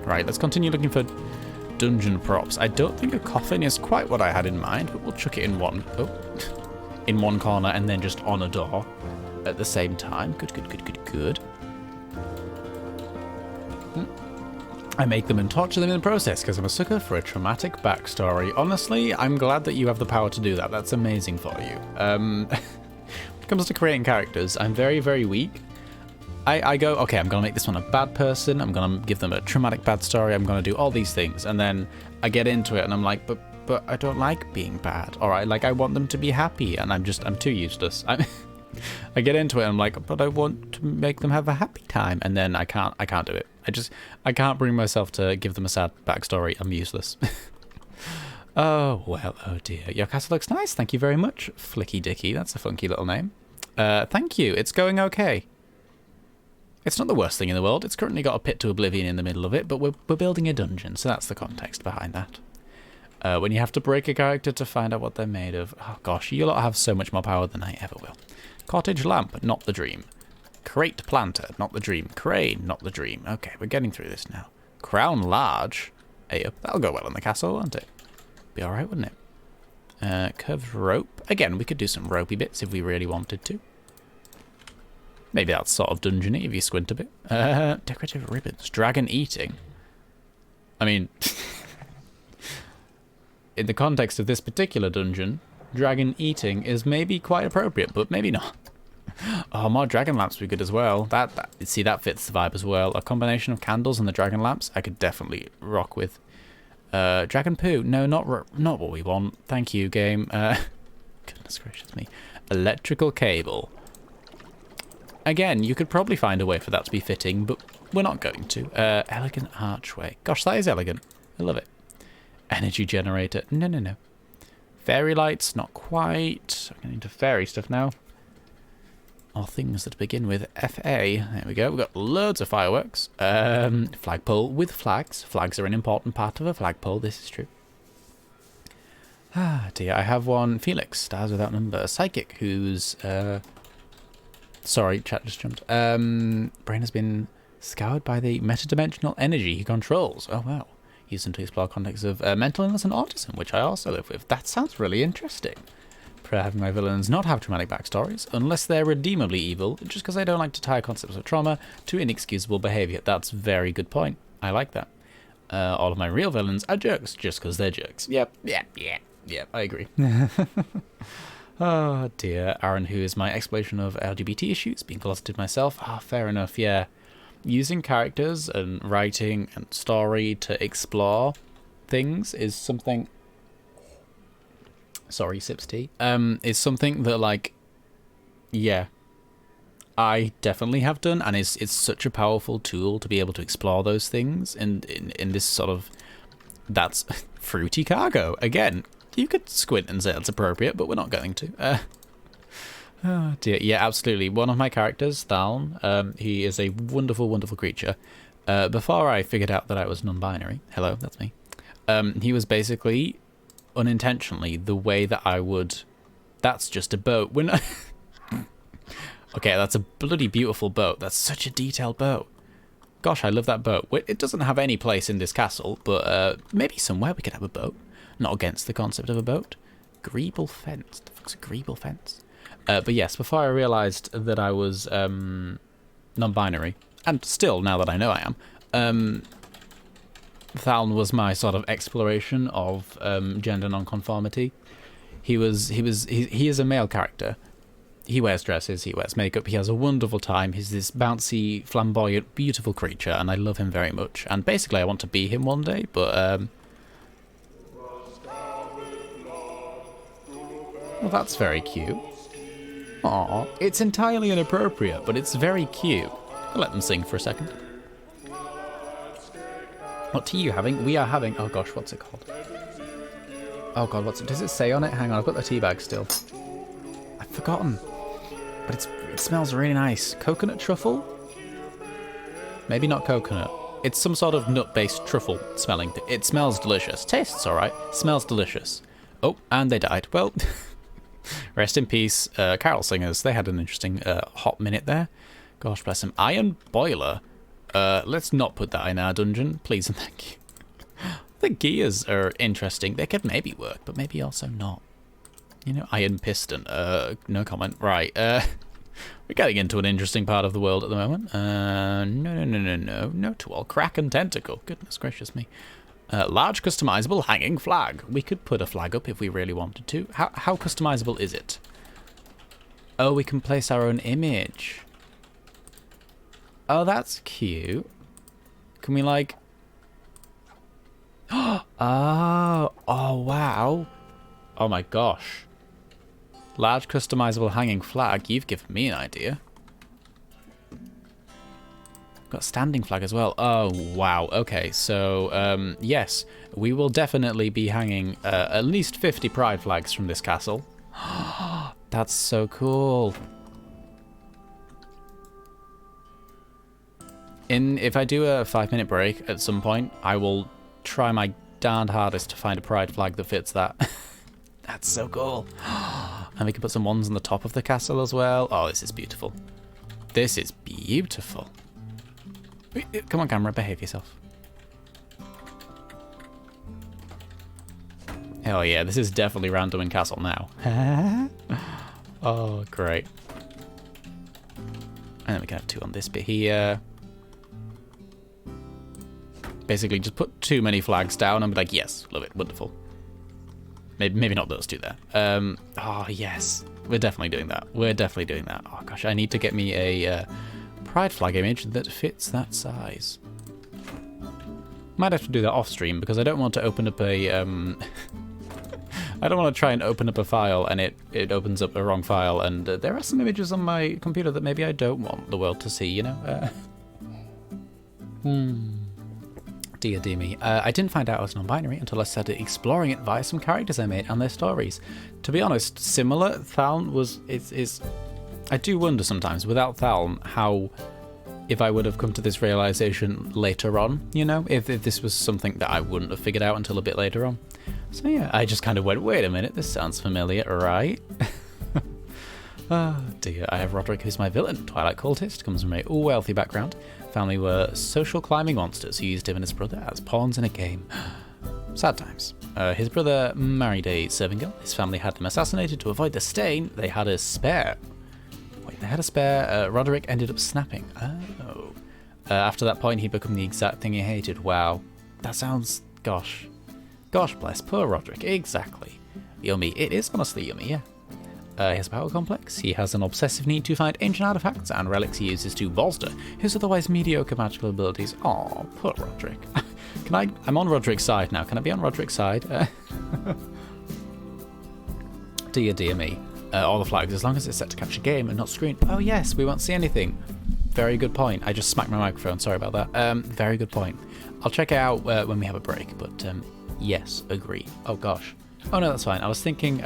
Right, let's continue looking for dungeon props. I don't think a coffin is quite what I had in mind, but we'll chuck it in in one corner and then just on a door at the same time. Good. I make them and torture them in the process because I'm a sucker for a traumatic backstory. Honestly, I'm glad that you have the power to do that. That's amazing for you. When it comes to creating characters, I'm very, very weak. I go, okay, I'm going to make this one a bad person. I'm going to give them a traumatic bad story. I'm going to do all these things. And then I get into it and I'm like, but I don't like being bad. All right, like I want them to be happy and I'm too useless. I get into it and I'm like, but I want to make them have a happy time. And then I can't do it. I can't bring myself to give them a sad backstory. I'm useless. Oh, well, oh dear. Your castle looks nice. Thank you very much, Flicky Dicky. That's a funky little name. Thank you. It's going okay. It's not the worst thing in the world. It's currently got a pit to oblivion in the middle of it, but we're building a dungeon, so that's the context behind that. When you have to break a character to find out what they're made of. Oh gosh, you lot have so much more power than I ever will. Cottage lamp, not the dream. Crate planter, not the dream. Crane, not the dream. Okay, we're getting through this now. Crown large. Hey, that'll go well in the castle, won't it? Be alright, wouldn't it? Curved rope. Again, we could do some ropey bits if we really wanted to. Maybe that's sort of dungeony if you squint a bit. Decorative ribbons. Dragon eating. I mean, in the context of this particular dungeon, dragon eating is maybe quite appropriate, but maybe not. Oh, more dragon lamps would be good as well. See, that fits the vibe as well. A combination of candles and the dragon lamps, I could definitely rock with. Dragon poo. No, not what we want. Thank you, game. Goodness gracious me. Electrical cable. Again, you could probably find a way for that to be fitting, but we're not going to. Elegant archway. Gosh, that is elegant. I love it. Energy generator. No. Fairy lights, not quite. I'm getting into fairy stuff now. Or things that begin with FA. There we go. We've got loads of fireworks. Flagpole with flags. Flags are an important part of a flagpole. This is true. Ah, dear. I have one. Felix, stars without number. Psychic, who's... Sorry, chat just jumped. Brain has been scoured by the metadimensional energy he controls. Oh, wow. Used them to explore contexts of mental illness and autism, which I also live with. That sounds really interesting. Prefer having my villains not have traumatic backstories, unless they're redeemably evil, just because I don't like to tie concepts of trauma to inexcusable behaviour. That's a very good point. I like that. All of my real villains are jerks, just because they're jerks. Yep, I agree. Oh dear, Aaron, who is my exploration of LGBT issues, being closeted myself. Ah, fair enough, yeah. Using characters and writing and story to explore things is something... Sorry, sips tea. Is something that, like, yeah, I definitely have done, and it's such a powerful tool to be able to explore those things in this sort of... That's fruity cargo. Again, you could squint and say that's appropriate, but we're not going to. Oh dear. Yeah, absolutely. One of my characters, Thaln, he is a wonderful, wonderful creature. Before I figured out that I was non-binary, hello, that's me, he was basically, unintentionally, the way that I would... That's just a boat. We're not... Okay, that's a bloody beautiful boat. That's such a detailed boat. Gosh, I love that boat. It doesn't have any place in this castle, but maybe somewhere we could have a boat. Not against the concept of a boat. Greeble fence. The fuck's a greeble fence? But yes, before I realised that I was non-binary, and still, now that I know I am, Thaln was my sort of exploration of gender non-conformity. He is a male character. He wears dresses, he wears makeup, he has a wonderful time. He's this bouncy, flamboyant, beautiful creature, and I love him very much. And basically I want to be him one day, but... Well, that's very cute. Aw, it's entirely inappropriate, but it's very cute. I'll let them sing for a second. What tea are you having? We are having... Oh gosh, what's it called? Oh god, what's it? Does it say on it? Hang on, I've got the tea bag still. I've forgotten. But it smells really nice. Coconut truffle? Maybe not coconut. It's some sort of nut-based truffle smelling thing. It smells delicious. Tastes alright. Smells delicious. Oh, and they died. Well... Rest in peace, carol singers. They had an interesting hot minute there. Gosh bless them. Iron boiler. Let's not put that in our dungeon, please and thank you. The gears are interesting. They could maybe work, but maybe also not. You know, iron piston. No comment. Right. We're getting into an interesting part of the world at the moment. No to all. Crack and tentacle. Goodness gracious me. Large customizable hanging flag. We could put a flag up if we really wanted to. How customizable is it? Oh, we can place our own image. Oh, that's cute. Can we like... Oh, wow. Oh my gosh. Large customizable hanging flag. You've given me an idea. Got standing flag as well. Oh, wow. Okay, so, yes, we will definitely be hanging at least 50 pride flags from this castle. That's so cool. If I do a 5-minute break at some point, I will try my darned hardest to find a pride flag that fits that. That's so cool. And we can put some ones on the top of the castle as well. Oh, this is beautiful. This is beautiful. Come on, camera, behave yourself. Hell yeah, this is definitely Randomin Castle now. Oh, great. And then we can have 2 on this bit here. Basically, just put too many flags down and be like, yes, love it, wonderful. Maybe not those 2 there. Oh, yes. We're definitely doing that. We're definitely doing that. Oh, gosh, I need to get me a pride flag image that fits that size. Might have to do that off stream because I don't want to open up a... I don't want to try and open up a file and it opens up the wrong file, and there are some images on my computer that maybe I don't want the world to see, you know? Dear me. I didn't find out I was non-binary until I started exploring it via some characters I made and their stories. To be honest, similar. Thaln is I do wonder sometimes, without Thaln, how... if I would have come to this realization later on, you know? If this was something that I wouldn't have figured out until a bit later on. So yeah, I just kind of went, wait a minute, this sounds familiar, right? Oh dear, I have Roderick, who's my villain. Twilight cultist, comes from a wealthy background. Family were social climbing monsters who used him and his brother as pawns in a game. Sad times. His brother married a serving girl. His family had him assassinated to avoid the stain. They had a spare. Wait, they had a spare. Roderick ended up snapping. Oh. After that point, he'd become the exact thing he hated. Wow. That sounds... gosh. Gosh bless, poor Roderick. Exactly. Yummy. It is honestly yummy, yeah. He has a power complex. He has an obsessive need to find ancient artifacts and relics he uses to bolster his otherwise mediocre magical abilities. Aw, poor Roderick. I'm on Roderick's side now. Can I be on Roderick's side? Dear me. All the flags, as long as it's set to capture game and not screen. Oh yes, we won't see anything. Very good point. I just smacked my microphone. Sorry about that. Very good point. I'll check it out when we have a break. But yes, agree. Oh gosh. Oh no, that's fine. I was thinking...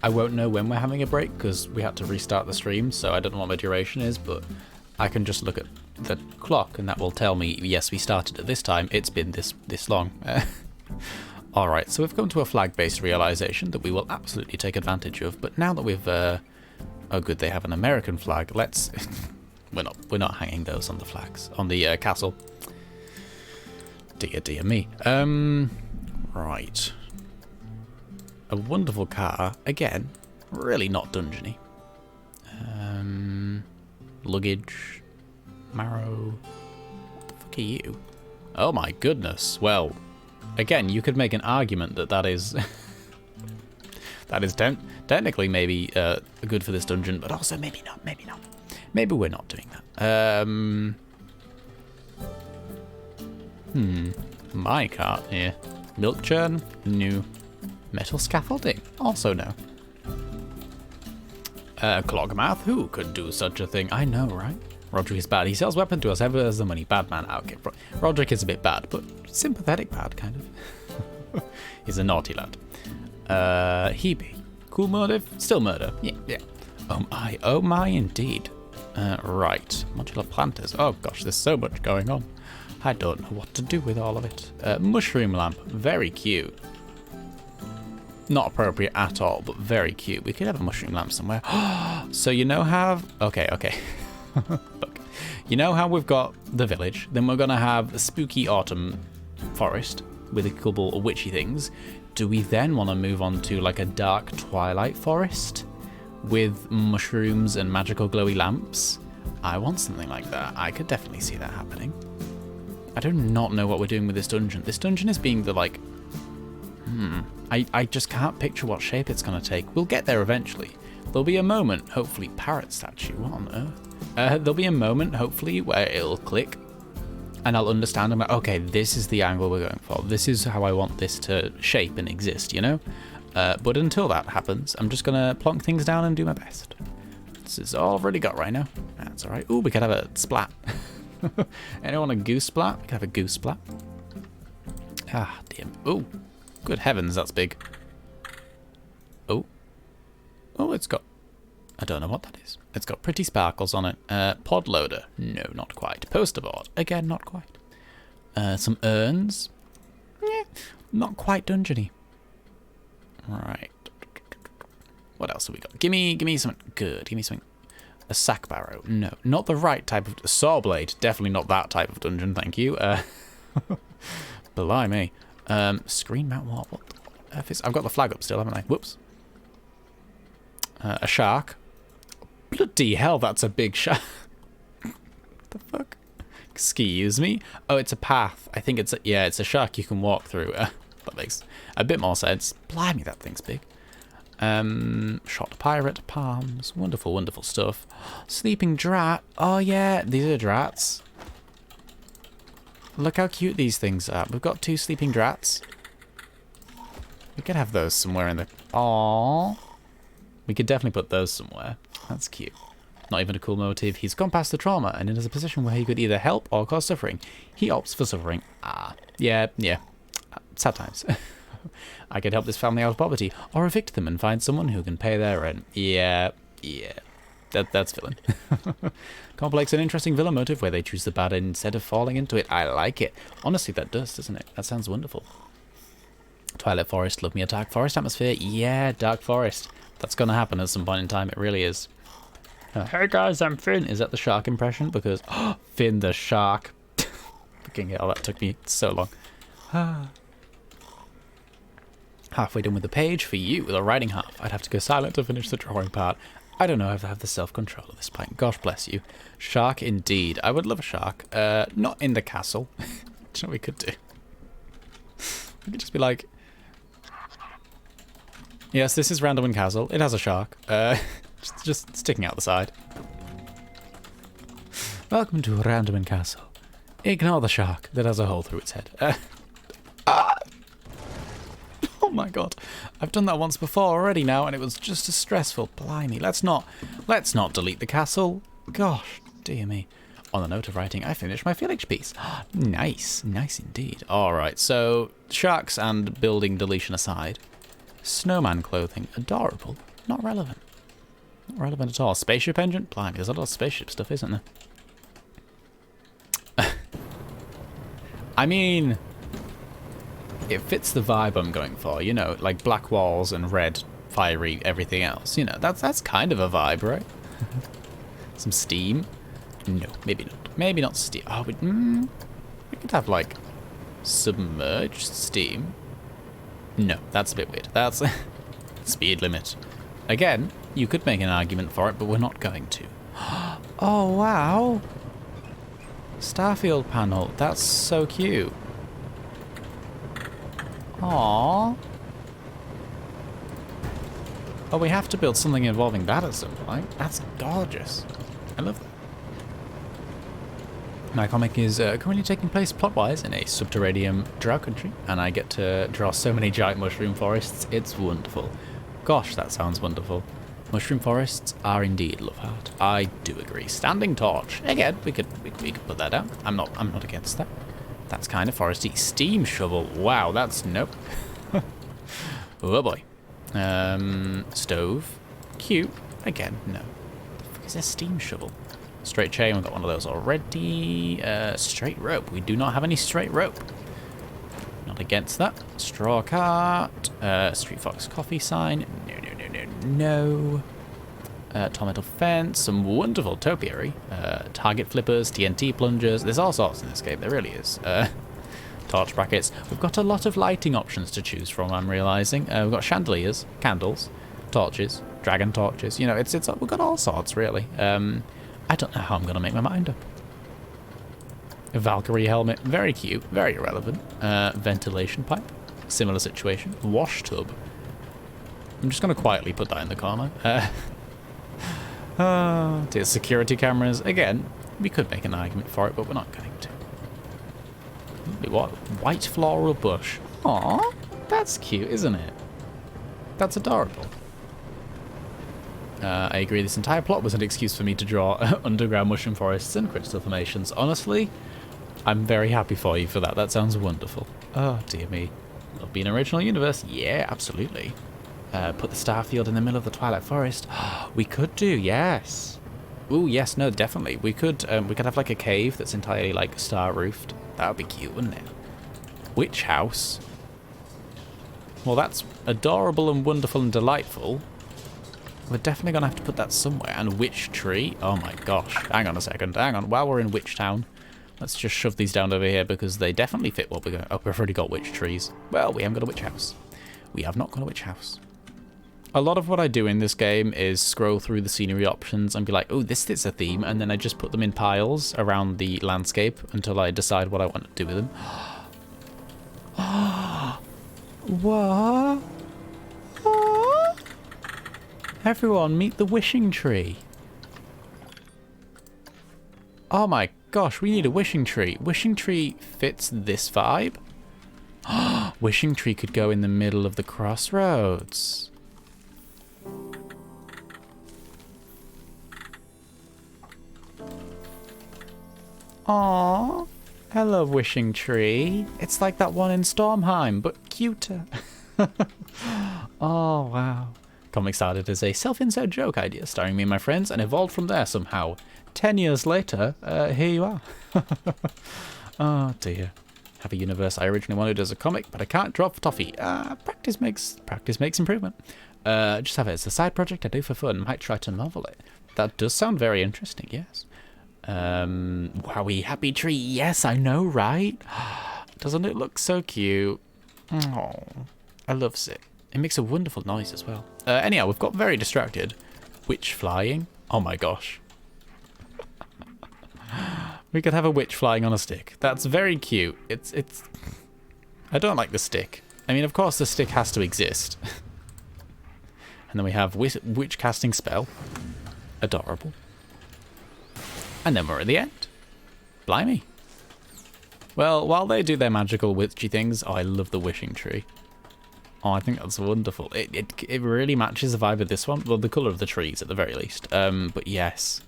I won't know when we're having a break because we had to restart the stream, so I don't know what my duration is, but I can just look at the clock and that will tell me, yes, we started at this time, it's been this long. Alright, so we've come to a flag-based realization that we will absolutely take advantage of, but now that we've... oh good, they have an American flag, let's... we're not hanging those on the flags, on the castle. Dear me. Right. A wonderful car. Again, really not dungeony. Luggage. Marrow. What the fuck are you? Oh my goodness. Well, again, you could make an argument that is... that is technically maybe good for this dungeon, but also maybe not. Maybe we're not doing that. My cart here. Milk churn? No. Metal scaffolding? Also no. Clogmath? Who could do such a thing? I know, right? Roderick is bad. He sells weapons to us ever as the money. Bad man. Okay, Roderick is a bit bad, but sympathetic bad, kind of. He's a naughty lad. Hebe. Cool motive? Still murder. Yeah. Oh my, indeed. Right. Modular planters. Oh gosh, there's so much going on. I don't know what to do with all of it. Mushroom lamp. Very cute. Not appropriate at all, but very cute. We could have a mushroom lamp somewhere. So you know how... Okay. Look. You know how we've got the village, then we're going to have a spooky autumn forest with a couple of witchy things. Do we then want to move on to like a dark twilight forest with mushrooms and magical glowy lamps. I want something like that. I could definitely see that happening. I do not know what we're doing with this dungeon. This dungeon is being the, like... I just can't picture what shape it's going to take. We'll get there eventually. There'll be a moment, hopefully... Parrot statue, what on earth? There'll be a moment, hopefully, where it'll click. And I'll understand, I'm like, okay, this is the angle we're going for. This is how I want this to shape and exist, you know? But until that happens, I'm just going to plonk things down and do my best. This is all I've already got right now. That's all right. Ooh, we could have a splat. Anyone want a goose splat? We could have a goose splat. Ah, damn. Ooh, good heavens, that's big. Oh. Oh, it's got... I don't know what that is. It's got pretty sparkles on it. Pod loader. No, not quite. Poster board. Again, not quite. Some urns. Not quite dungeony. Right. What else have we got? Gimme something good. Gimme something. A sack barrow. No, not the right type of... Saw blade. Definitely not that type of dungeon, thank you. Blimey. Screen mount what? What the earth is... I've got the flag up still, haven't I? Whoops. A shark. Bloody hell, that's a big shark. What the fuck? Excuse me? Oh, it's a path. I think it's a... Yeah, it's a shark you can walk through. That makes a bit more sense. Blimey, that thing's big. Shot pirate, palms. Wonderful, wonderful stuff. Sleeping drat. Oh, yeah, these are drats. Look how cute these things are. We've got 2 sleeping drats. We could have those somewhere in the... Aww. We could definitely put those somewhere. That's cute. Not even a cool motive. He's gone past the trauma and is in a position where he could either help or cause suffering. He opts for suffering. Ah, yeah. Sad times. I could help this family out of poverty or evict them and find someone who can pay their rent. Yeah. That's villain. Complex and interesting villain motive where they choose the bad instead of falling into it. I like it. Honestly, that does, doesn't it? That sounds wonderful. Twilight Forest. Love me a dark forest atmosphere. Yeah, dark forest. That's going to happen at some point in time. It really is. Hey guys, I'm Finn. Is that the shark impression? Because, Finn the shark. Fucking hell, that took me so long. Halfway done with the page for you, the writing half. I'd have to go silent to finish the drawing part. I don't know if I have the self-control at this point. Gosh bless you. Shark indeed. I would love a shark. Not in the castle. Do you know what we could do? We could just be like... Yes, this is Randomin Castle. It has a shark. Just sticking out the side. Welcome to Randomin Castle. Ignore the shark that has a hole through its head. Oh my god. I've done that once before already now, and it was just as stressful. Blimey. Let's not delete the castle. Gosh, dear me. On the note of writing, I finished my Felix piece. Nice. Nice indeed. Alright, so sharks and building deletion aside. Snowman clothing. Adorable. Not relevant. Not relevant at all. Spaceship engine? Blimey, there's a lot of spaceship stuff, isn't there? I mean, it fits the vibe I'm going for, you know, like black walls and red, fiery, everything else. You know, that's kind of a vibe, right? Some steam? No, maybe not. Maybe not steam. Oh, we could have, like, submerged steam. No, that's a bit weird. That's speed limit. Again, you could make an argument for it, but we're not going to. Oh, wow. Starfield panel. That's so cute. Aww. Oh, we have to build something involving that at some point. That's gorgeous. I love that. My comic is currently taking place plot-wise in a subterranean drought country, and I get to draw so many giant mushroom forests. It's wonderful. Gosh, that sounds wonderful. Mushroom forests are indeed love heart. I do agree. Standing torch. Again, we could put that down. I'm not against that. That's kind of foresty. Steam shovel. Wow, that's nope. Oh boy. Stove. Cute. Again, no. The fuck is a steam shovel? Straight chain, we've got one of those already. Straight rope. We do not have any straight rope. Not against that. Straw cart. Street Fox coffee sign. No. Tomato fence. Some wonderful topiary. Target flippers. TNT plungers. There's all sorts in this game. There really is. Torch brackets. We've got a lot of lighting options to choose from, I'm realizing. We've got chandeliers. Candles. torches, dragon torches. You know, we've got all sorts, really. I don't know how I'm going to make my mind up. A Valkyrie helmet, very cute, very irrelevant. Ventilation pipe, similar situation. Wash tub. I'm just going to quietly put that in the corner. Dear, security cameras. Again, we could make an argument for it, but we're not going to. What? White floral bush. Aw, that's cute, isn't it? That's adorable. I agree, this entire plot was an excuse for me to draw underground mushroom forests and crystal formations. Honestly, I'm very happy for you for that. That sounds wonderful. Oh, dear me. Love being an original universe. Yeah, absolutely. Put the star field in the middle of the Twilight Forest. We could do, yes. Ooh, yes, no, definitely. We could have like a cave that's entirely like star roofed. That would be cute, wouldn't it? Witch house. Well, that's adorable and wonderful and delightful. We're definitely going to have to put that somewhere. And witch tree. Oh my gosh. Hang on a second. Hang on. While we're in Witch Town, let's just shove these down over here because they definitely fit what we're going to... Oh, we've already got witch trees. Well, we haven't got a witch house. We have not got a witch house. A lot of what I do in this game is scroll through the scenery options and be like, oh, this fits a theme. And then I just put them in piles around the landscape until I decide what I want to do with them. What? Everyone, meet the wishing tree. Oh my gosh, we need a wishing tree. Wishing tree fits this vibe. Wishing tree could go in the middle of the crossroads. Aww, I love wishing tree. It's like that one in Stormheim, but cuter. Oh, wow. Comic started as a self-insert joke idea starring me and my friends and evolved from there somehow. 10 years later, here you are. Oh dear. Have a universe I originally wanted as a comic, but I can't draw for toffee. Practice makes improvement. Just have it as a side project I do for fun. Might try to novel it. That does sound very interesting, yes. Wowie, happy tree. Yes, I know, right? Doesn't it look so cute? Oh, I love it. It makes a wonderful noise as well. Anyhow, we've got very distracted. Witch flying. Oh my gosh. We could have a witch flying on a stick. That's very cute. It's... I don't like the stick. I mean, of course the stick has to exist. And then we have witch casting spell. Adorable. And then we're at the end. Blimey. Well, while they do their magical witchy things, oh, I love the wishing tree. Oh, I think that's wonderful. It really matches the vibe of this one. Well, the colour of the trees at the very least. But yes.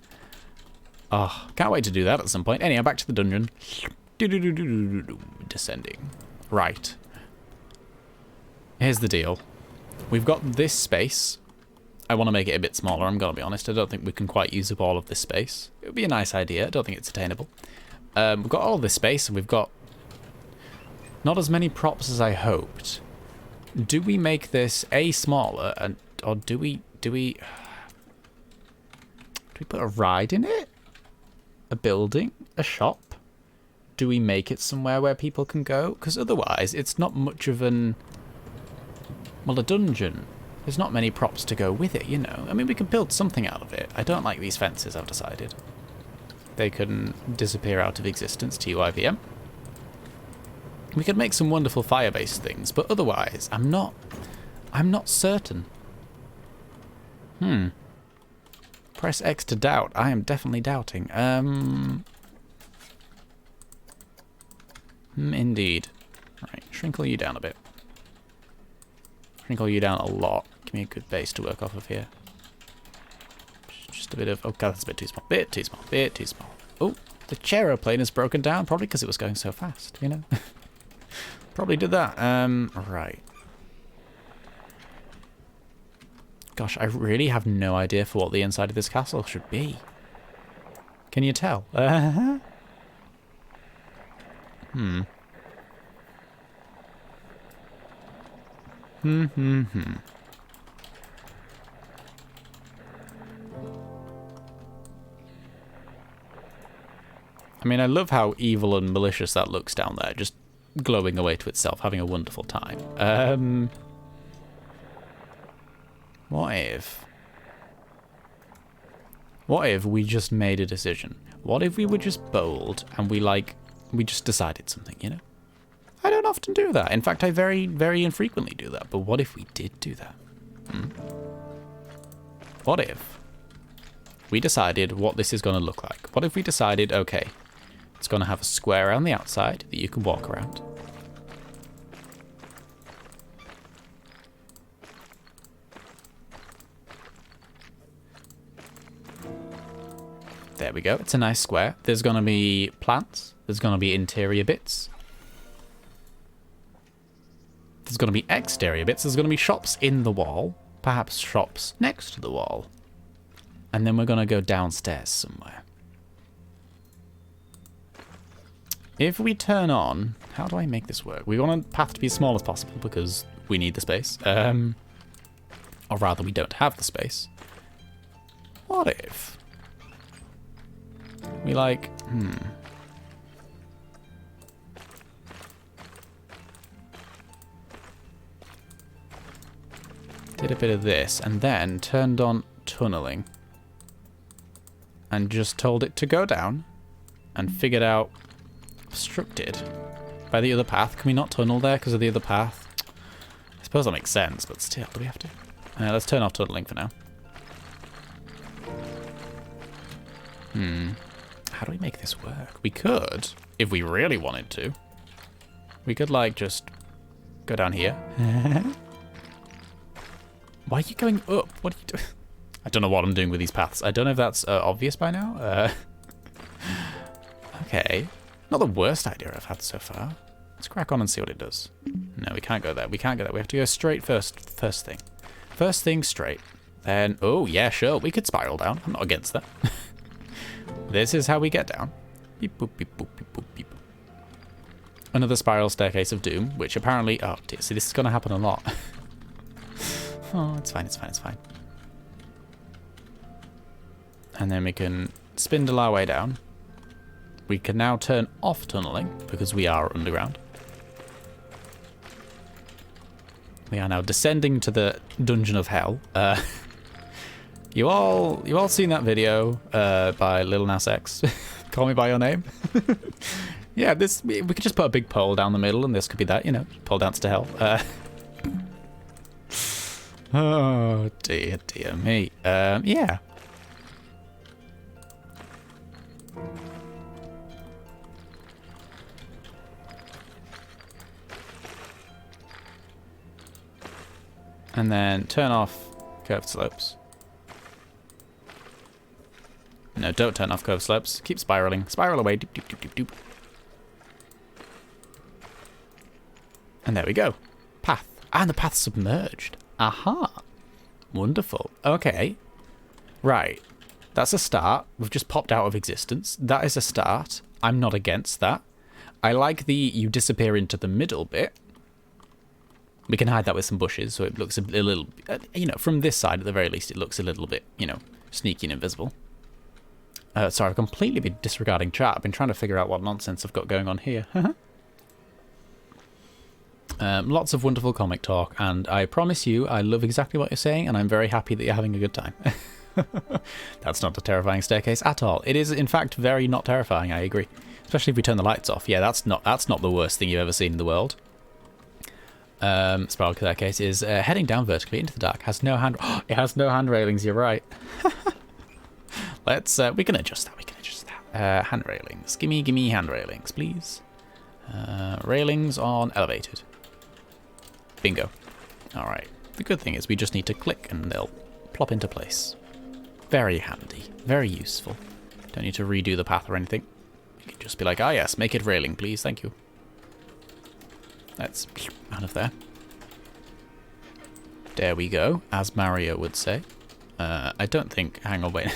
Oh, can't wait to do that at some point. Anyhow, back to the dungeon. Descending. Right. Here's the deal. We've got this space. I want to make it a bit smaller, I'm going to be honest. I don't think we can quite use up all of this space. It would be a nice idea. I don't think it's attainable. We've got all this space, and we've got not as many props as I hoped. Do we make this A, smaller, or do we put a ride in it? A building? A shop? Do we make it somewhere where people can go? Because otherwise, it's not much of an... Well, a dungeon. There's not many props to go with it, you know. I mean, we can build something out of it. I don't like these fences, I've decided. They can disappear out of existence, TYVM. We could make some wonderful fire-based things, but otherwise, I'm not certain. Press X to doubt. I am definitely doubting. Indeed. Right, shrinkle you down a bit. Shrinkle you down a lot. Give me a good base to work off of here. Just a bit of... Oh, God, that's a bit too small. Bit too small. Bit too small. Oh, the chaeroplane has broken down, probably because it was going so fast, you know? Probably did that. Right. Gosh, I really have no idea for what the inside of this castle should be. Can you tell? I mean, I love how evil and malicious that looks down there, just glowing away to itself, having a wonderful time. What if we just made a decision? What if we were just bold and we just decided something, you know? I don't often do that. In fact, I very, very infrequently do that. But what if we did do that? What if we decided what this is going to look like? What if we decided, okay, it's going to have a square around the outside that you can walk around. There we go. It's a nice square. There's going to be plants. There's going to be interior bits. There's going to be exterior bits. There's going to be shops in the wall. Perhaps shops next to the wall. And then we're going to go downstairs somewhere. If we turn on... How do I make this work? We want the path to be as small as possible because we need the space. Or rather, we don't have the space. What if... we did a bit of this and then turned on tunneling and just told it to go down and figured out obstructed by the other path. Can we not tunnel there because of the other path? I suppose that makes sense, but still, do we have to? Let's turn off tunneling for now. How do we make this work? We could, if we really wanted to. We could, just go down here. Why are you going up? What are you doing? I don't know what I'm doing with these paths. I don't know if that's obvious by now. Okay. Not the worst idea I've had so far. Let's crack on and see what it does. No, we can't go there. We can't go there. We have to go straight first thing. First thing straight. Then, oh, yeah, sure. We could spiral down. I'm not against that. This is how we get down. Beep, boop, beep, boop, beep, boop, beep. Another spiral staircase of doom, which apparently... oh, dear. See, this is going to happen a lot. Oh, it's fine, it's fine, it's fine. And then we can spindle our way down. We can now turn off tunneling, because we are underground. We are now descending to the dungeon of hell. You all seen that video by Lil Nas X? Call Me By Your Name? Yeah, we could just put a big pole down the middle and this could be that, you know, pole dance to hell. Oh, dear me. Yeah. And then turn off curved slopes. No, don't turn off curved slopes. Keep spiraling. Spiral away. Doop, doop, doop, doop, doop. And there we go. Path. And the path's submerged. Aha. Wonderful. Okay. Right. That's a start. We've just popped out of existence. That is a start. I'm not against that. I like the you disappear into the middle bit. We can hide that with some bushes so it looks a little, you know, from this side at the very least, it looks a little bit, you know, sneaky and invisible. Sorry, I've completely been disregarding chat. I've been trying to figure out what nonsense I've got going on here. Lots of wonderful comic talk, and I promise you, I love exactly what you're saying, and I'm very happy that you're having a good time. That's not a terrifying staircase at all. It is, in fact, very not terrifying, I agree. Especially if we turn the lights off. Yeah, that's not the worst thing you've ever seen in the world. Spiral staircase is heading down vertically into the dark. Has no hand. It has no hand railings. You're right. Let's. We can adjust that. We can adjust that. Hand railings. Gimme hand railings, please. Railings on elevated. Bingo. All right. The good thing is we just need to click and they'll plop into place. Very handy. Very useful. Don't need to redo the path or anything. You can just be like, ah, yes, make it railing, please. Thank you. Let's out of there. There we go, as Mario would say. I don't think... hang on, wait.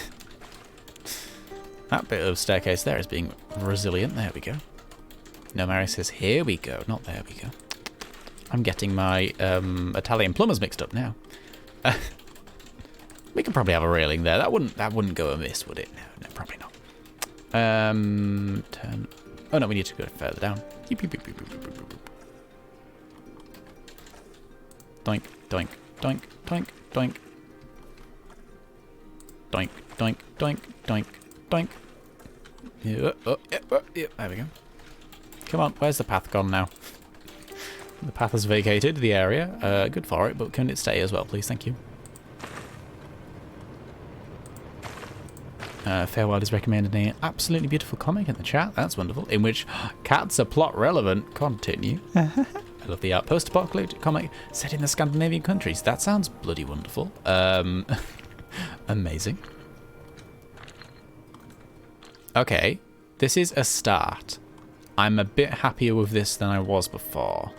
That bit of staircase there is being resilient. There we go. No, Mario says, here we go, not there we go. I'm getting my Italian plumbers mixed up now. We could probably have a railing there. That wouldn't go amiss, would it? No, probably not. Turn... oh, no, we need to go further down. Doink, doink, doink, doink, doink. doink, doink, doink, doink, doink. Yeah, there we go. Come on, where's the path gone now? The path has vacated the area. Good for it, but can it stay as well, please? Thank you. Fairwild is recommending an absolutely beautiful comic in the chat. That's wonderful. In which cats are plot relevant. Continue. I love the art. Post-apocalyptic comic set in the Scandinavian countries. That sounds bloody wonderful. Amazing. Okay, this is a start. I'm a bit happier with this than I was before.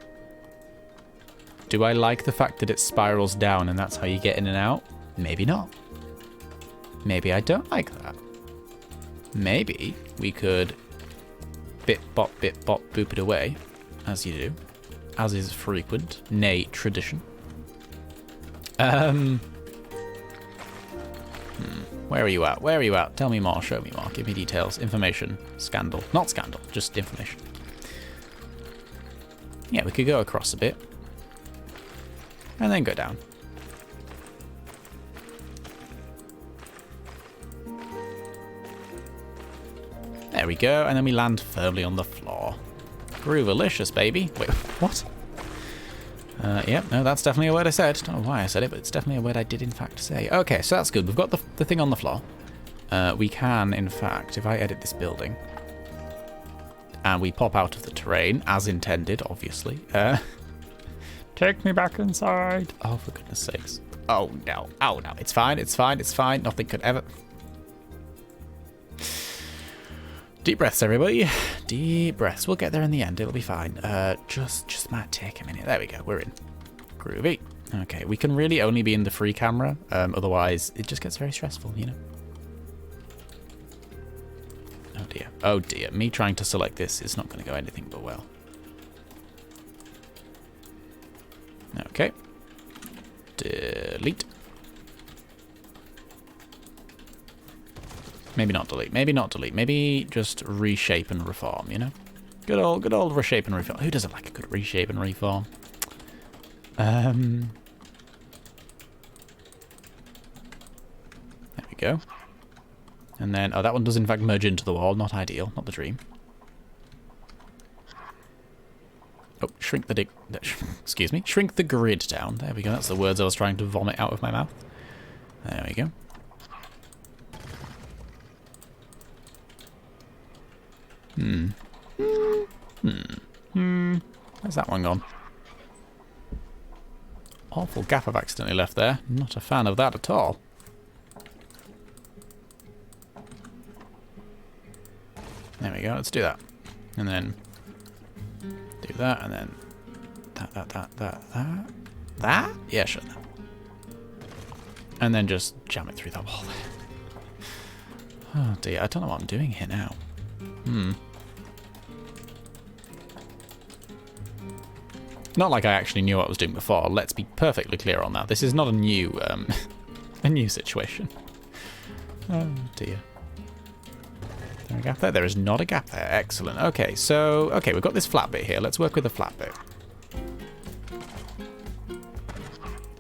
Do I like the fact that it spirals down and that's how you get in and out? Maybe not. Maybe I don't like that. Maybe we could bit bop, boop it away, as you do, as is frequent, nay, tradition. Where are you at? Where are you at? Tell me more, show me more, give me details, information, scandal. Not scandal, just information. Yeah, we could go across a bit. And then go down. There we go, and then we land firmly on the floor. Groovalicious, baby. Wait, what? Yep, no, that's definitely a word I said. Don't know why I said it, but it's definitely a word I did in fact say. Okay, so that's good. We've got the thing on the floor. We can, in fact, if I edit this building, and we pop out of the terrain, as intended, obviously. Take me back inside. Oh, for goodness sakes. Oh, no. Oh, no. It's fine, it's fine, it's fine. Nothing could ever... Deep breaths, everybody. Deep breaths. We'll get there in the end. It'll be fine. Just might take a minute. There we go. We're in. Groovy. Okay, we can really only be in the free camera. Otherwise, it just gets very stressful, you know? Oh, dear. Oh, dear. Me trying to select this is not going to go anything but well. Okay. Delete. Maybe not delete. Maybe not delete. Maybe just reshape and reform, you know? Good old reshape and reform. Who doesn't like a good reshape and reform? There we go. And then, oh, that one does in fact merge into the wall. Not ideal. Not the dream. Oh, shrink the excuse me. Shrink the grid down. There we go. That's the words I was trying to vomit out of my mouth. There we go. Where's that one gone? Awful gap I've accidentally left there. Not a fan of that at all. There we go, let's do that. And then do that, and then that? Yeah, sure. And then just jam it through that wall. Oh dear, I don't know what I'm doing here now. Not like I actually knew what I was doing before. Let's be perfectly clear on that. This is not a new, a new situation. Oh dear. There a gap there? There is not a gap there. Excellent. Okay, so we've got this flat bit here. Let's work with the flat bit.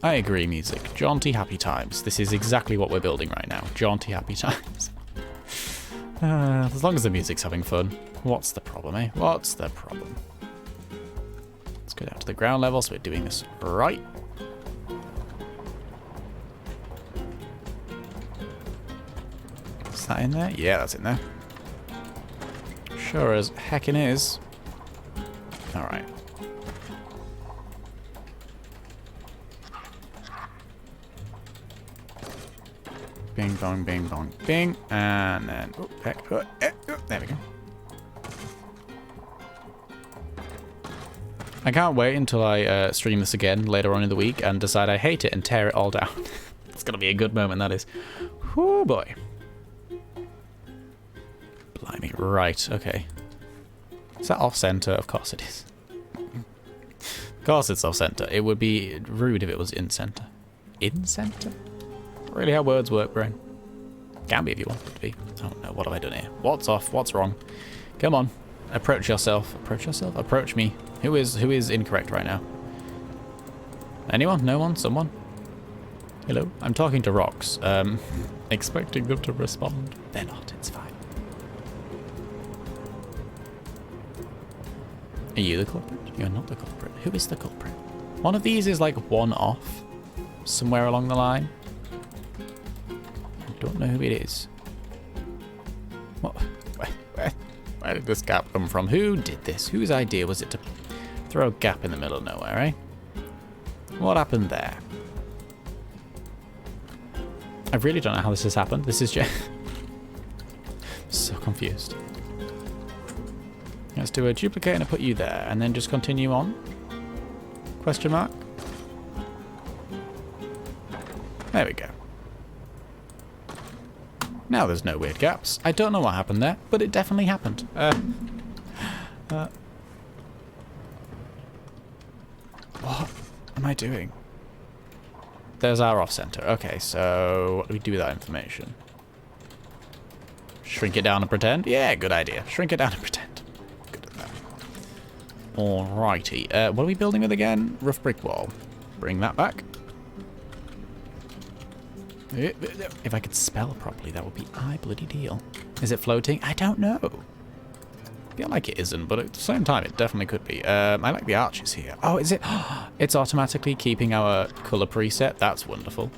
I agree, music. Jaunty, happy times. This is exactly what we're building right now. Jaunty, happy times. As long as the music's having fun. What's the problem, eh? What's the problem? Let's go down to the ground level, so we're doing this right. Is that in there? Yeah, that's in there. Sure as heckin' is. Alright. Bing, bong, bing, bong, bing. And then... Oh, heck. There we go. I can't wait until I stream this again later on in the week and decide I hate it and tear it all down. It's going to be a good moment, that is. Whoo, boy. Blimey. Right, okay. Is that off-center? Of course it is. Of course it's off-center. It would be rude if it was in-center. In-center? Really how words work, brain. Can be if you want it to be. Oh no, what have I done here? What's off? What's wrong? Come on. Approach yourself. Approach yourself? Approach me. Who is incorrect right now? Anyone? No one? Someone? Hello? I'm talking to rocks, expecting them to respond. They're not, it's fine. Are you the culprit? You're not the culprit. Who is the culprit? One of these is like one off somewhere along the line. I don't know who it is. What? Where did this gap come from? Who did this? Whose idea was it to throw a gap in the middle of nowhere, eh? What happened there? I really don't know how this has happened. This is just... so confused. Let's do a duplicate and put you there, and then just continue on? Question mark? There we go. Now there's no weird gaps. I don't know what happened there, but it definitely happened. What am I doing? There's our off-center. Okay, so what do we do with that information? Shrink it down and pretend? Yeah, good idea. Shrink it down and pretend. Good at that. Alrighty. What are we building with again? Rough brick wall. Bring that back. If I could spell properly, that would be bloody deal. Is it floating? I don't know. I feel like it isn't, but at the same time, it definitely could be. I like the arches here. Oh, is it? It's automatically keeping our color preset. That's wonderful.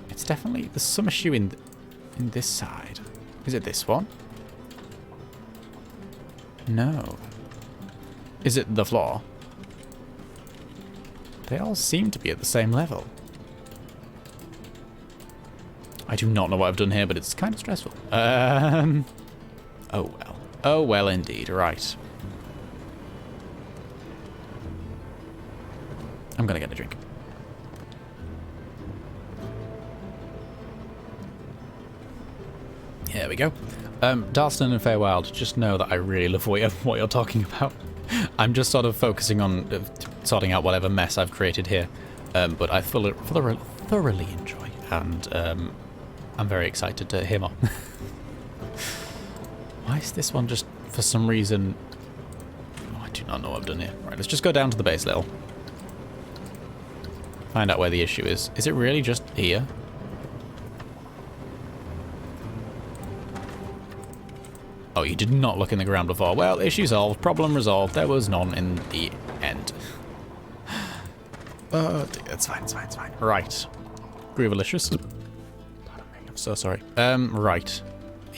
It's definitely... There's some issue in this side. Is it this one? No. Is it the floor? They all seem to be at the same level. I do not know what I've done here, but it's kind of stressful. Oh well. Oh well indeed, right. I'm gonna get a drink. Here we go. Dalston and Feywild, just know that I really love what you're talking about. I'm just sort of focusing on sorting out whatever mess I've created here, but I thoroughly enjoy, and I'm very excited to hear more. Why is this one just, for some reason... Oh, I do not know what I've done here. Right, let's just go down to the base level. Find out where the issue is. Is it really just here? Oh, you did not look in the ground before. Well, issue solved, problem resolved. There was none in the end. Oh, it's fine, it's fine, it's fine. Right. Groovalicious. I'm so sorry. Right.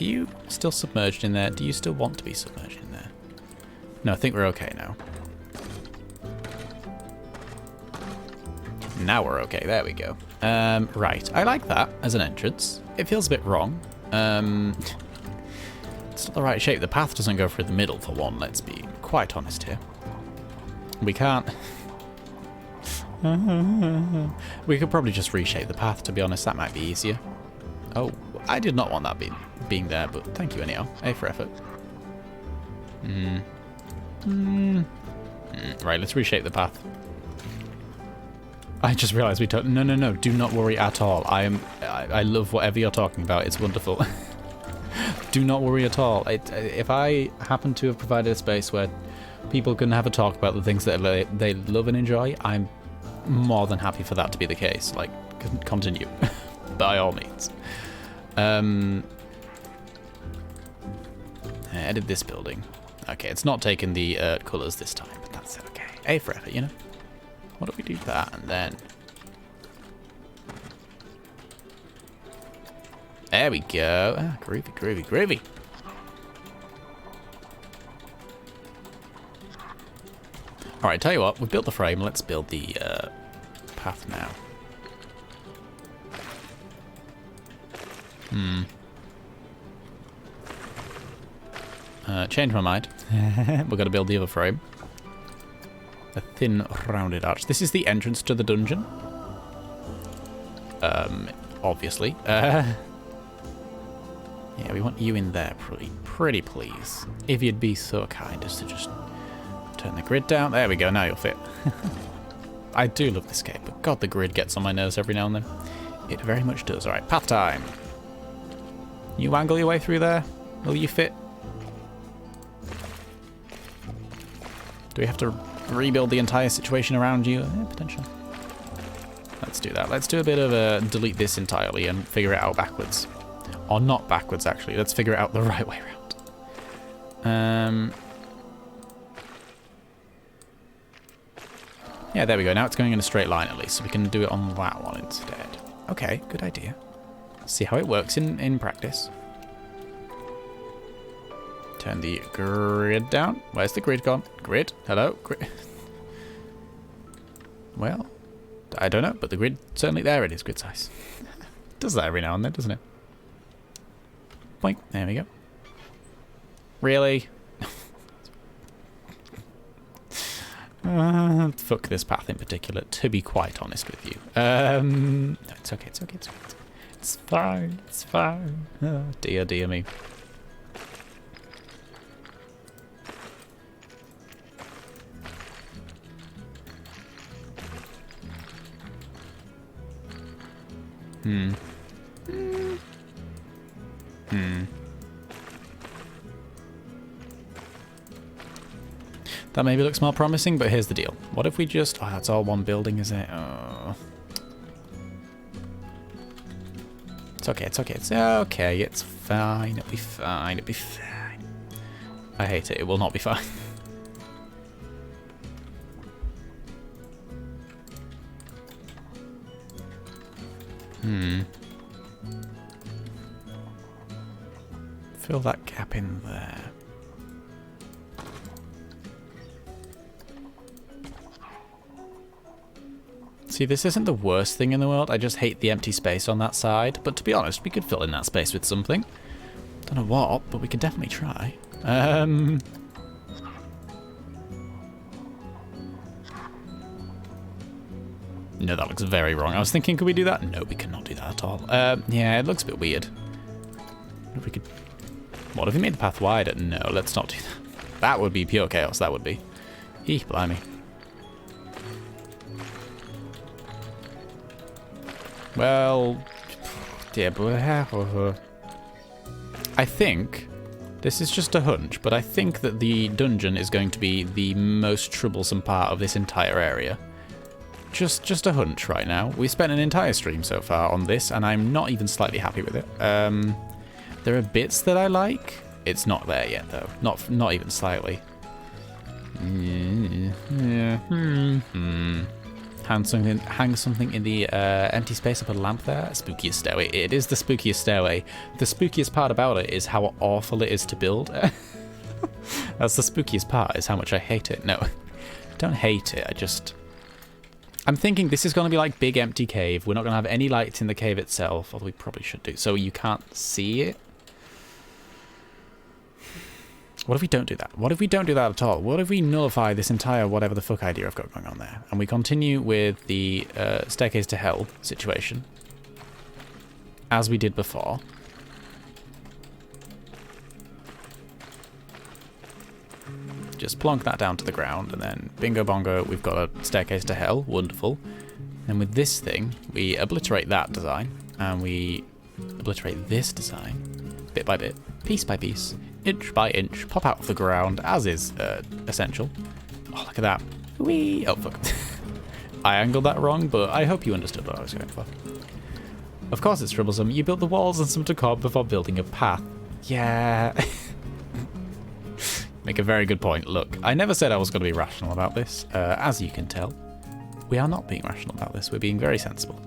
Are you still submerged in there? Do you still want to be submerged in there? No, I think we're okay now. Now we're okay. There we go. Right. I like that as an entrance. It feels a bit wrong. It's not the right shape. The path doesn't go through the middle, for one. Let's be quite honest here. We can't... We could probably just reshape the path, to be honest. That might be easier. Oh, I did not want that being there, but thank you anyhow. A for effort. Right, let's reshape the path. I just realised we don't... No. Do not worry at all. I love whatever you're talking about. It's wonderful. Do not worry at all. If I happen to have provided a space where people can have a talk about the things that they love and enjoy, I'm more than happy for that to be the case. Like, continue. By all means. Edit this building. Okay, it's not taking the colours this time, but that's okay. A for effort, you know? What if we do that and then... There we go. Ah, groovy, groovy, groovy. Alright, tell you what, we've built the frame, let's build the path now. Change my mind. We're going to build the other frame. A thin, rounded arch. This is the entrance to the dungeon. Obviously. Yeah, we want you in there, pretty please. If you'd be so kind as to just turn the grid down. There we go, now you'll fit. I do love this game, but God, the grid gets on my nerves every now and then. It very much does. Alright, path time. You angle your way through there. Will you fit? Do we have to rebuild the entire situation around you? Potentially. Let's do that. Let's do a bit of a delete this entirely and figure it out backwards. Or not backwards, actually. Let's figure it out the right way around. Yeah, there we go. Now it's going in a straight line at least, so we can do it on that one instead. Okay, good idea. See how it works in practice. Turn the grid down. Where's the grid gone? Grid? Hello? Grid. Well, I don't know, but the grid, certainly there it is, grid size. Does that every now and then, doesn't it? Boink. There we go. Really? Fuck this path in particular, to be quite honest with you. No, it's okay, it's okay, it's okay. It's fine, it's fine. Oh, dear, dear me. That maybe looks more promising, but here's the deal. What if we just... Oh, that's all one building, is it? Oh. It's okay, it's okay, it's okay, it's fine, it'll be fine, it'll be fine. I hate it, it will not be fine. Fill that gap in there. See, this isn't the worst thing in the world. I just hate the empty space on that side. But to be honest, we could fill in that space with something. Don't know what, but we could definitely try. No, that looks very wrong. I was thinking, could we do that? No, we cannot do that at all. Yeah, it looks a bit weird. What if we could... What if we made the path wider? No, let's not do that. That would be pure chaos, that would be. Eek, blimey. Well, dear boy. I think, this is just a hunch, but I think that the dungeon is going to be the most troublesome part of this entire area. Just a hunch right now. We spent an entire stream so far on this, and I'm not even slightly happy with it. There are bits that I like. It's not there yet, though. Not even slightly. Hang something in the empty space. I put a lamp there. Spookiest stairway. It is the spookiest stairway. The spookiest part about it is how awful it is to build. That's the spookiest part, is how much I hate it. No, I don't hate it. I'm thinking this is going to be like big empty cave. We're not going to have any lights in the cave itself, although we probably should do. So you can't see it. What if we don't do that? What if we don't do that at all? What if we nullify this entire whatever the fuck idea I've got going on there? And we continue with the staircase to hell situation. As we did before. Just plonk that down to the ground, and then bingo bongo, we've got a staircase to hell. Wonderful. And with this thing, we obliterate that design, and we obliterate this design, bit by bit, piece by piece, inch by inch, pop out of the ground, as is essential. Oh, look at that. Whee! Oh, fuck. I angled that wrong, but I hope you understood what I was going for. Of course it's troublesome. You built the walls and some decor before building a path. Yeah. Make a very good point. Look, I never said I was going to be rational about this. As you can tell, we are not being rational about this. We're being very sensible.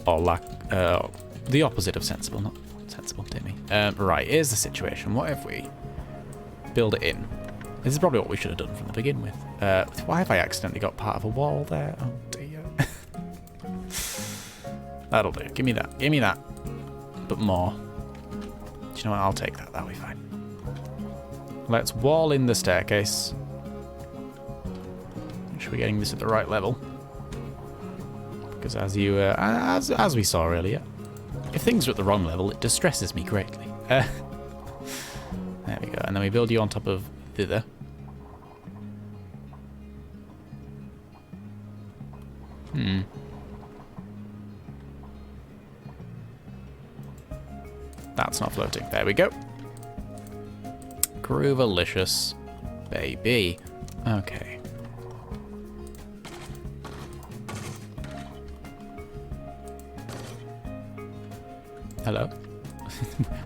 Or the opposite of sensible, not sensible, dear me. Right, here's the situation. What if we build it in? This is probably what we should have done from the begin with. Why have I accidentally got part of a wall there? Oh dear. That'll do. Give me that. Give me that. But more. Do you know what? I'll take that. That'll be fine. Let's wall in the staircase. Make sure we're getting this at the right level. Because as you, as we saw earlier, if things are at the wrong level, it distresses me greatly. There we go. And then we build you on top of thither. That's not floating. There we go. Groovalicious, baby. Okay. Hello?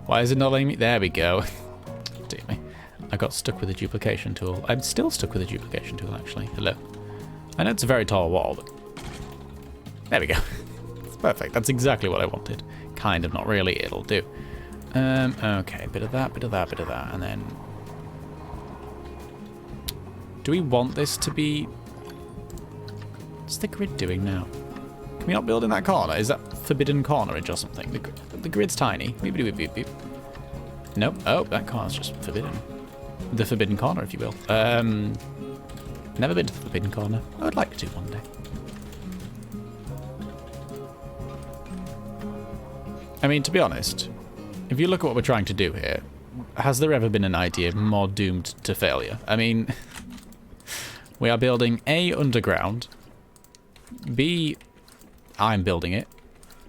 Why is it not letting me? There we go. Dear me. I got stuck with the duplication tool. I'm still stuck with the duplication tool, actually. Hello. I know it's a very tall wall, but... There we go. It's perfect. That's exactly what I wanted. Kind of, not really. It'll do. Okay. Bit of that, bit of that, bit of that. And then... Do we want this to be... What's the grid doing now? Can we not build in that corner? Is that forbidden cornerage or something? The grid's tiny. Beep, beep, beep, beep. Nope. Oh, that corner's just forbidden. The forbidden corner, if you will. Never been to the forbidden corner. I would like to one day. I mean, to be honest, if you look at what we're trying to do here, has there ever been an idea more doomed to failure? I mean, we are building A, underground, B, I'm building it.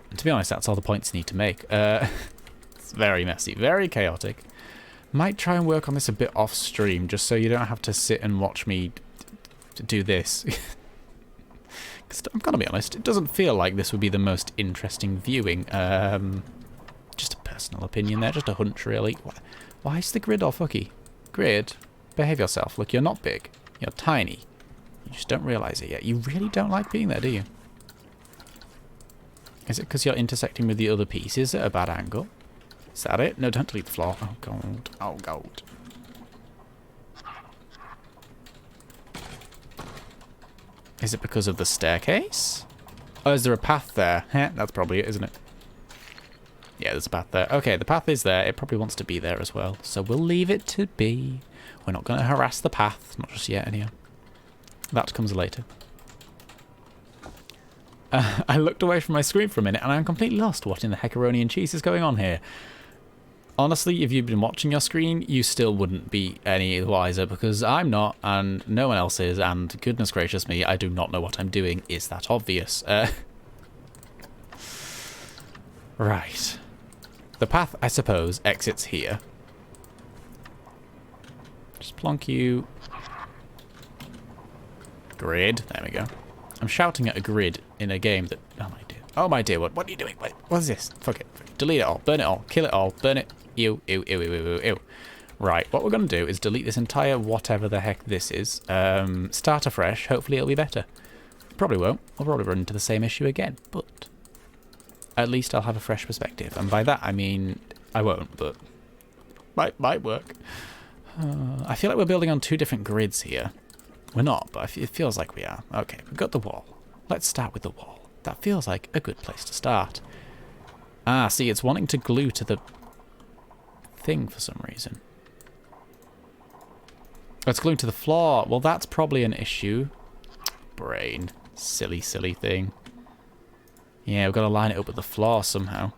And to be honest, that's all the points you need to make. It's very messy, very chaotic. Might try and work on this a bit off stream, just so you don't have to sit and watch me do this. Because I'm gonna be honest, it doesn't feel like this would be the most interesting viewing. Just a personal opinion there, just a hunch really. Why is the grid all fucky? Grid, behave yourself. Look, you're not big. You're tiny. You just don't realise it yet. You really don't like being there, do you? Is it because you're intersecting with the other pieces at a bad angle? Is that it? No, don't delete the floor. Oh, God. Oh, God. Is it because of the staircase? Oh, is there a path there? Heh, that's probably it, isn't it? Yeah, there's a path there. Okay, the path is there. It probably wants to be there as well. So we'll leave it to be. We're not going to harass the path. Not just yet, anyhow. That comes later. I looked away from my screen for a minute and I'm completely lost. What in the heckaroni and cheese is going on here? Honestly, if you've been watching your screen, you still wouldn't be any wiser because I'm not and no one else is, and goodness gracious me, I do not know what I'm doing. Is that obvious? Right. The path, I suppose, exits here. Just plonk you. Grid. There we go. I'm shouting at a grid in a game that... Oh, my dear. Oh, my dear. What are you doing? What is this? Fuck it. Delete it all. Burn it all. Kill it all. Burn it. Ew, ew, ew, ew, ew, ew. Right. What we're going to do is delete this entire whatever the heck this is. Start afresh. Hopefully it'll be better. Probably won't. I'll probably run into the same issue again. But at least I'll have a fresh perspective. And by that, I mean... I won't, but... Might work. I feel like we're building on two different grids here. We're not, but it feels like we are. Okay, we've got the wall. Let's start with the wall. That feels like a good place to start. Ah, see, it's wanting to glue to the thing for some reason. Oh, it's gluing to the floor. Well, that's probably an issue. Brain. Silly, silly thing. Yeah, we've got to line it up with the floor somehow.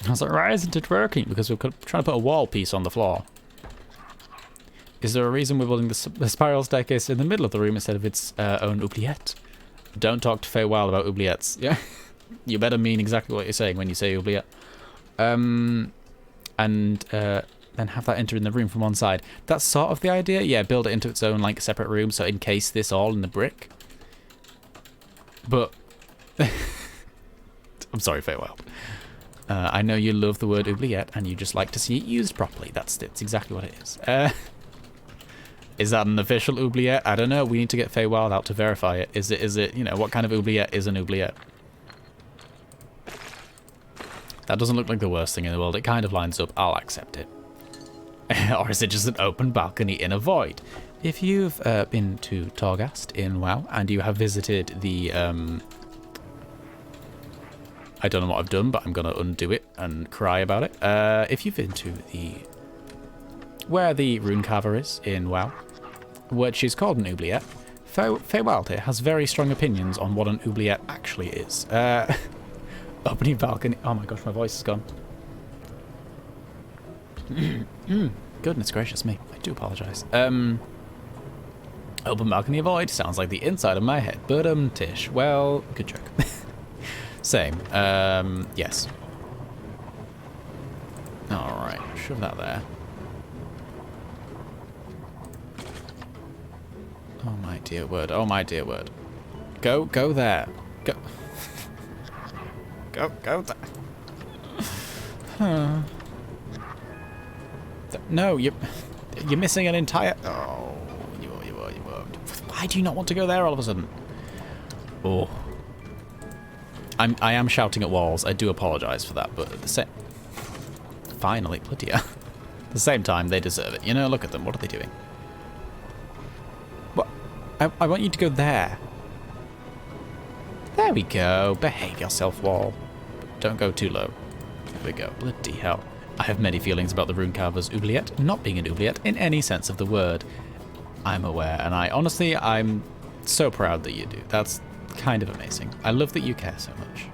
I was like, why isn't it working? Because we're trying to put a wall piece on the floor. Is there a reason we're building the spiral staircase in the middle of the room instead of its own oubliette? Don't talk to Faye Wild about oubliettes. Yeah, you better mean exactly what you're saying when you say oubliette. And then have that enter in the room from one side. That's sort of the idea. Yeah, build it into its own like separate room. So encase this all in the brick. But I'm sorry, Faye Wild. I know you love the word oubliette and you just like to see it used properly. That's exactly what it is. Is that an official oubliette? I don't know. We need to get Faye Wild out to verify it. Is it, you know, what kind of oubliette is an oubliette? That doesn't look like the worst thing in the world. It kind of lines up. I'll accept it. Or is it just an open balcony in a void? If you've been to Torghast in WoW and you have visited the... I don't know what I've done, but I'm going to undo it and cry about it. If you've been to the... where the rune carver is in WoW, which is called an oubliette, Faye Wild here has very strong opinions on what an oubliette actually is. Opening balcony... Oh my gosh, my voice is gone. Goodness gracious me. I do apologise. Open balcony void sounds like the inside of my head, but Tish. Well, good joke. Same. Yes. Alright, shove that there. Oh my dear word. Oh my dear word. Go there. Go. Go. No, you're missing an entire... Oh, you are. Why do you not want to go there all of a sudden? Oh. I am shouting at walls. I do apologise for that, but at the same... Finally, bloody hell. At the same time, they deserve it. You know, look at them. What are they doing? What? I want you to go there. There we go. Behave yourself, wall. But don't go too low. There we go. Bloody hell. I have many feelings about the rune carver's oubliette not being an oubliette in any sense of the word. I'm aware, and I'm so proud that you do. That's kind of amazing. I love that you care so much.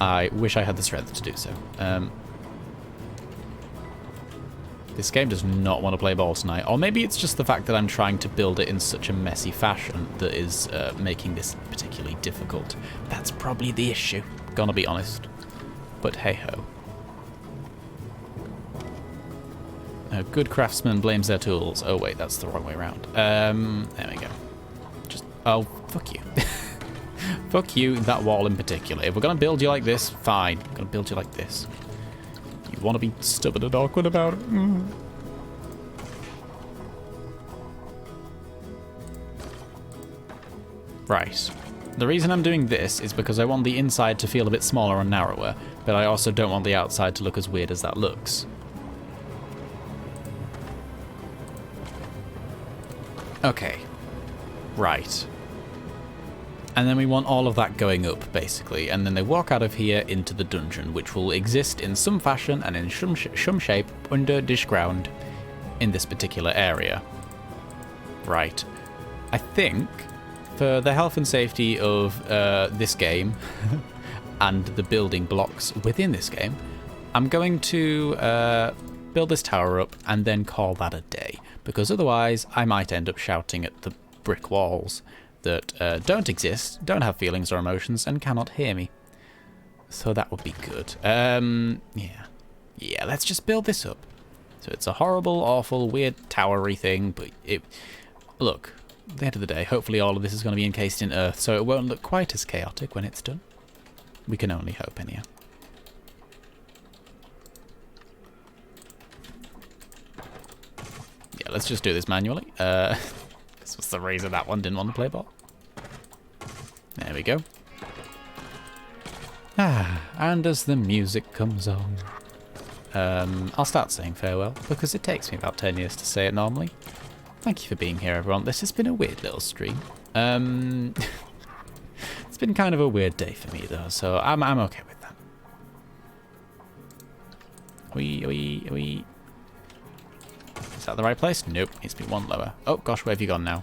I wish I had the strength to do so. This game does not want to play ball tonight, or maybe it's just the fact that I'm trying to build it in such a messy fashion that is making this particularly difficult. That's probably the issue, gonna be honest. But hey-ho. A good craftsman blames their tools. Oh wait, that's the wrong way around. There we go. Oh, fuck you. Fuck you, that wall in particular. If we're gonna build you like this, fine. We're gonna build you like this. You want to be stubborn and awkward about it? Right. The reason I'm doing this is because I want the inside to feel a bit smaller and narrower, but I also don't want the outside to look as weird as that looks. Okay. Right. And then we want all of that going up, basically, and then they walk out of here into the dungeon, which will exist in some fashion and in some shape under this ground in this particular area. Right. I think, for the health and safety of this game and the building blocks within this game, I'm going to build this tower up and then call that a day, because otherwise I might end up shouting at the brick walls that don't exist, don't have feelings or emotions, and cannot hear me. So that would be good. Yeah, let's just build this up. So it's a horrible, awful, weird, towery thing, but look, at the end of the day, hopefully all of this is going to be encased in earth, so it won't look quite as chaotic when it's done. We can only hope, anyhow. Yeah, let's just do this manually. This was the reason that one didn't want to play ball. There we go. And as the music comes on, I'll start saying farewell, because it takes me about 10 years to say it normally. Thank you for being here, everyone. This has been a weird little stream. It's been kind of a weird day for me, though, so I'm okay with that. Is that the right place? Nope, needs to be one lower. Oh gosh, where have you gone now?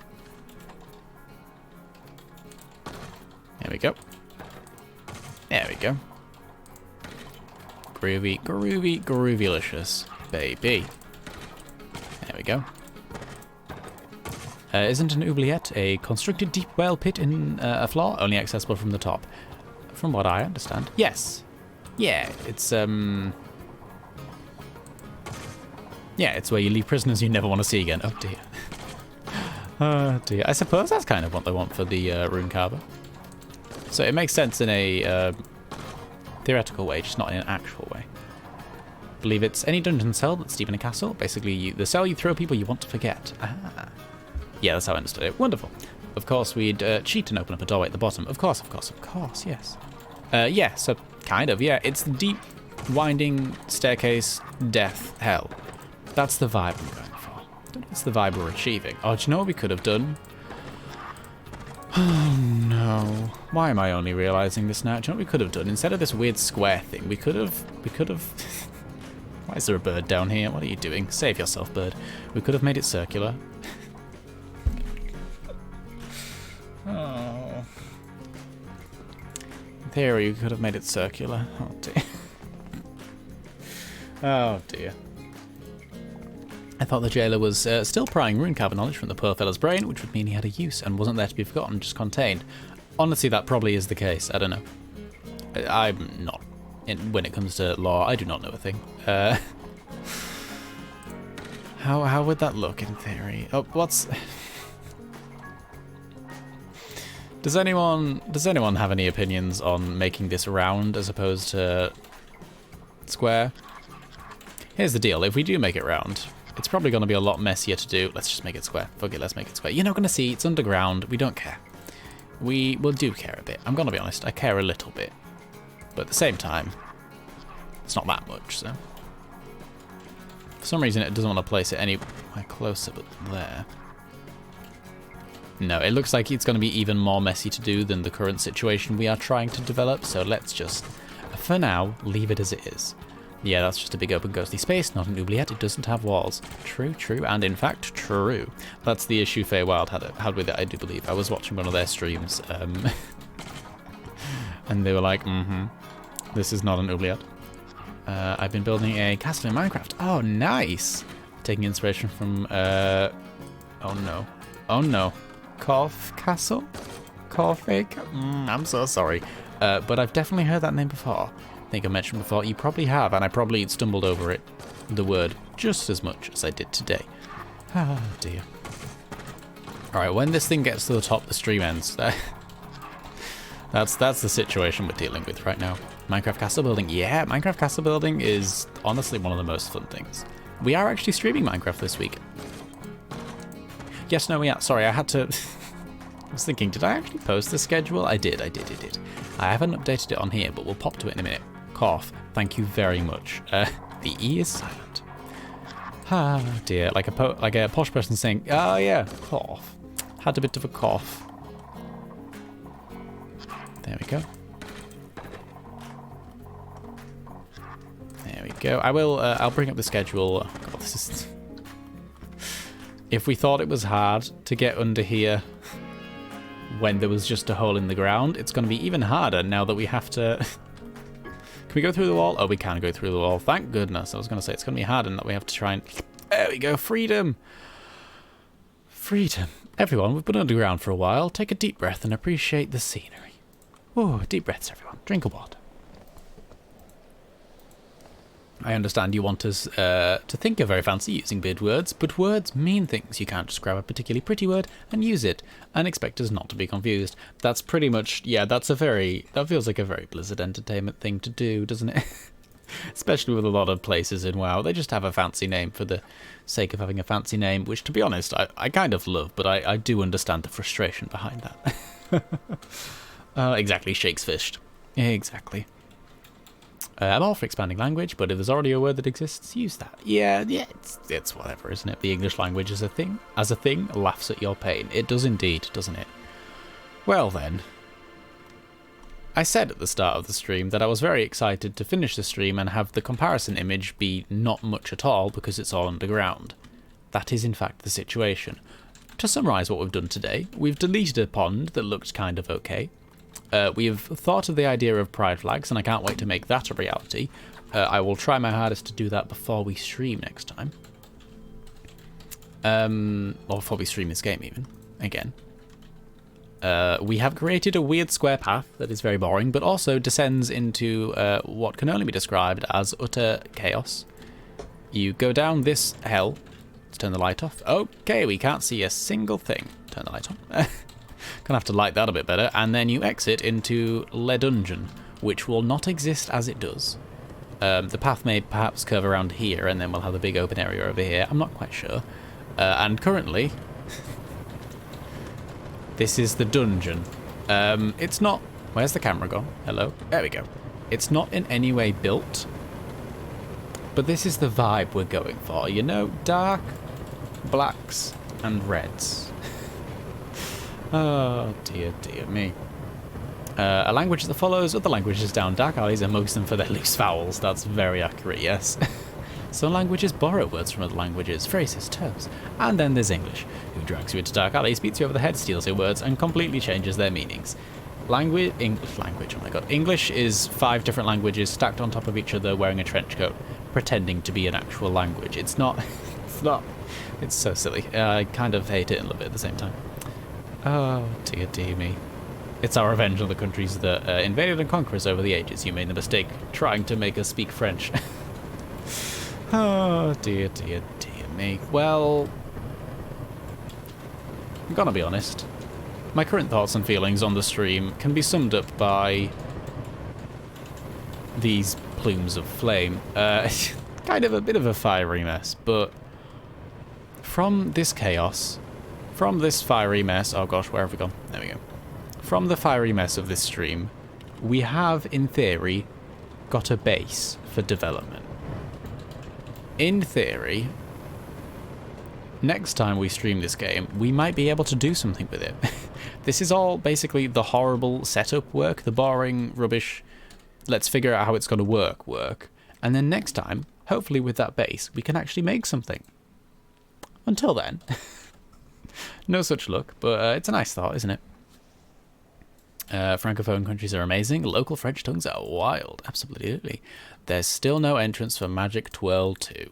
There we go. There we go. Groovy, groovy, groovylicious, baby. There we go. Isn't an oubliette a constructed deep well pit in a floor, only accessible from the top? From what I understand. Yes. Yeah, it's yeah, it's where you leave prisoners you never want to see again. Oh dear. Oh dear. I suppose that's kind of what they want for the rune carver. So it makes sense in a theoretical way, just not in an actual way. I believe it's any dungeon cell that's deep in a castle. Basically, the cell you throw people you want to forget. Ah. Yeah, that's how I understood it. Wonderful. Of course, we'd cheat and open up a doorway at the bottom. Of course, yes. Yeah, so kind of, yeah. It's the deep, winding staircase, death, hell. That's the vibe I'm going for. I don't know if it's the vibe we're achieving. Oh, do you know what we could have done? Oh, no. Why am I only realising this now? Do you know what we could have done? Instead of this weird square thing, we could have... Why is there a bird down here? What are you doing? Save yourself, bird. We could have made it circular. Oh. In theory, you could have made it circular. Oh, dear. Oh, dear. I thought the jailer was still prying rune carver knowledge from the poor fellow's brain, which would mean he had a use and wasn't there to be forgotten, just contained. Honestly, that probably is the case. I don't know. I'm not. When it comes to law, I do not know a thing. How would that look in theory? Oh, what's... Does anyone have any opinions on making this round as opposed to square? Here's the deal. If we do make it round, it's probably going to be a lot messier to do. Let's just make it square. Fuck it, let's make it square. You're not going to see. It's underground. We don't care. We will do care a bit. I'm going to be honest. I care a little bit. But at the same time, it's not that much, so. For some reason, it doesn't want to place it anywhere closer, but there. No, it looks like it's going to be even more messy to do than the current situation we are trying to develop, so let's just, for now, leave it as it is. Yeah, that's just a big open ghostly space, not an oubliette, it doesn't have walls. True, true, and in fact, true. That's the issue Feywild had with it, I do believe. I was watching one of their streams, and they were like, this is not an oubliette. I've been building a castle in Minecraft. Oh, nice! Taking inspiration from, oh no. Oh no. Corf Castle? Corfake? I'm so sorry. But I've definitely heard that name before. I think I mentioned before, you probably have, and I probably stumbled over it, the word, just as much as I did today. Oh dear. Alright, when this thing gets to the top, the stream ends. That's the situation we're dealing with right now. Minecraft castle building, yeah, Minecraft castle building is honestly one of the most fun things. We are actually streaming Minecraft this week. Yes, no, we are. Sorry, I had to... I was thinking, did I actually post the schedule? I did. I haven't updated it on here, but we'll pop to it in a minute. Cough. Thank you very much. The E is silent. Ah, dear. Like a posh person saying, oh yeah, cough. Had a bit of a cough. There we go. There we go. I'll bring up the schedule. Oh, God, this is... If we thought it was hard to get under here when there was just a hole in the ground, it's going to be even harder now that we have to... Can we go through the wall? Oh, we can go through the wall. Thank goodness. I was going to say it's going to be harder and that we have to try and... There we go. Freedom. Freedom. Everyone, we've been underground for a while. Take a deep breath and appreciate the scenery. Oh, deep breaths, everyone. Drink of water. I understand you want us to think you're very fancy using big words, but words mean things. You can't just grab a particularly pretty word and use it and expect us not to be confused. That's pretty much, yeah, that feels like a very Blizzard Entertainment thing to do, doesn't it? Especially with a lot of places in WoW. They just have a fancy name for the sake of having a fancy name, which, to be honest, I kind of love, but I do understand the frustration behind that. Exactly, shakes fished. Exactly. I'm all for expanding language, but if there's already a word that exists, use that. Yeah, it's whatever, isn't it? The English language is a thing. As a thing, laughs at your pain. It does indeed, doesn't it? Well then, I said at the start of the stream that I was very excited to finish the stream and have the comparison image be not much at all because it's all underground. That is in fact the situation. To summarise what we've done today, we've deleted a pond that looked kind of okay. We've thought of the idea of pride flags, and I can't wait to make that a reality. I will try my hardest to do that before we stream next time. Or before we stream this game, even. Again. We have created a weird square path that is very boring, but also descends into what can only be described as utter chaos. You go down this hell. Let's turn the light off. Okay, we can't see a single thing. Turn the light on. Gonna have to light that a bit better, and then you exit into Le Dungeon, which will not exist as it does. The path may perhaps curve around here, and then we'll have a big open area over here. I'm not quite sure. And currently, this is the dungeon. It's not... Where's the camera gone? Hello? There we go. It's not in any way built, but this is the vibe we're going for. You know, dark, blacks, and reds. Oh, dear me. A language that follows other languages down dark alleys and mugs them for their loose vowels. That's very accurate, yes. Some languages borrow words from other languages, phrases, terms. And then there's English, who drags you into dark alleys, beats you over the head, steals your words, and completely changes their meanings. English language, oh my god. English is 5 different languages stacked on top of each other wearing a trench coat, pretending to be an actual language. It's not. It's so silly. I kind of hate it and love it at the same time. Oh, dear me. It's our revenge on the countries that invaded and conquered us over the ages. You made the mistake trying to make us speak French. Oh, dear me. Well, I'm gonna be honest. My current thoughts and feelings on the stream can be summed up by these plumes of flame. Kind of a bit of a fiery mess, but from this chaos, from this fiery mess, oh gosh, where have we gone? There we go. From the fiery mess of this stream, we have, in theory, got a base for development. In theory, next time we stream this game, we might be able to do something with it. This is all basically the horrible setup work, the boring, rubbish, let's figure out how it's going to work. And then next time, hopefully with that base, we can actually make something. Until then, no such luck, but it's a nice thought, isn't it? Francophone countries are amazing. Local French tongues are wild. Absolutely. There's still no entrance for Magic Twirl 2.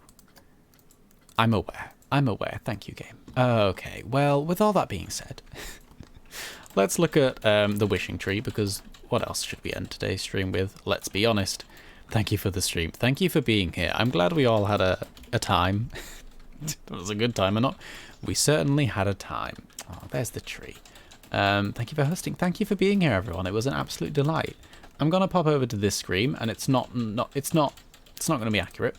I'm aware. Thank you, game. Okay, well, with all that being said, let's look at the wishing tree, because what else should we end today's stream with? Let's be honest. Thank you for the stream. Thank you for being here. I'm glad we all had a time. It was a good time or not. We certainly had a time. Oh, there's the tree. Thank you for hosting. Thank you for being here, everyone. It was an absolute delight. I'm gonna pop over to this screen, and it's not gonna be accurate.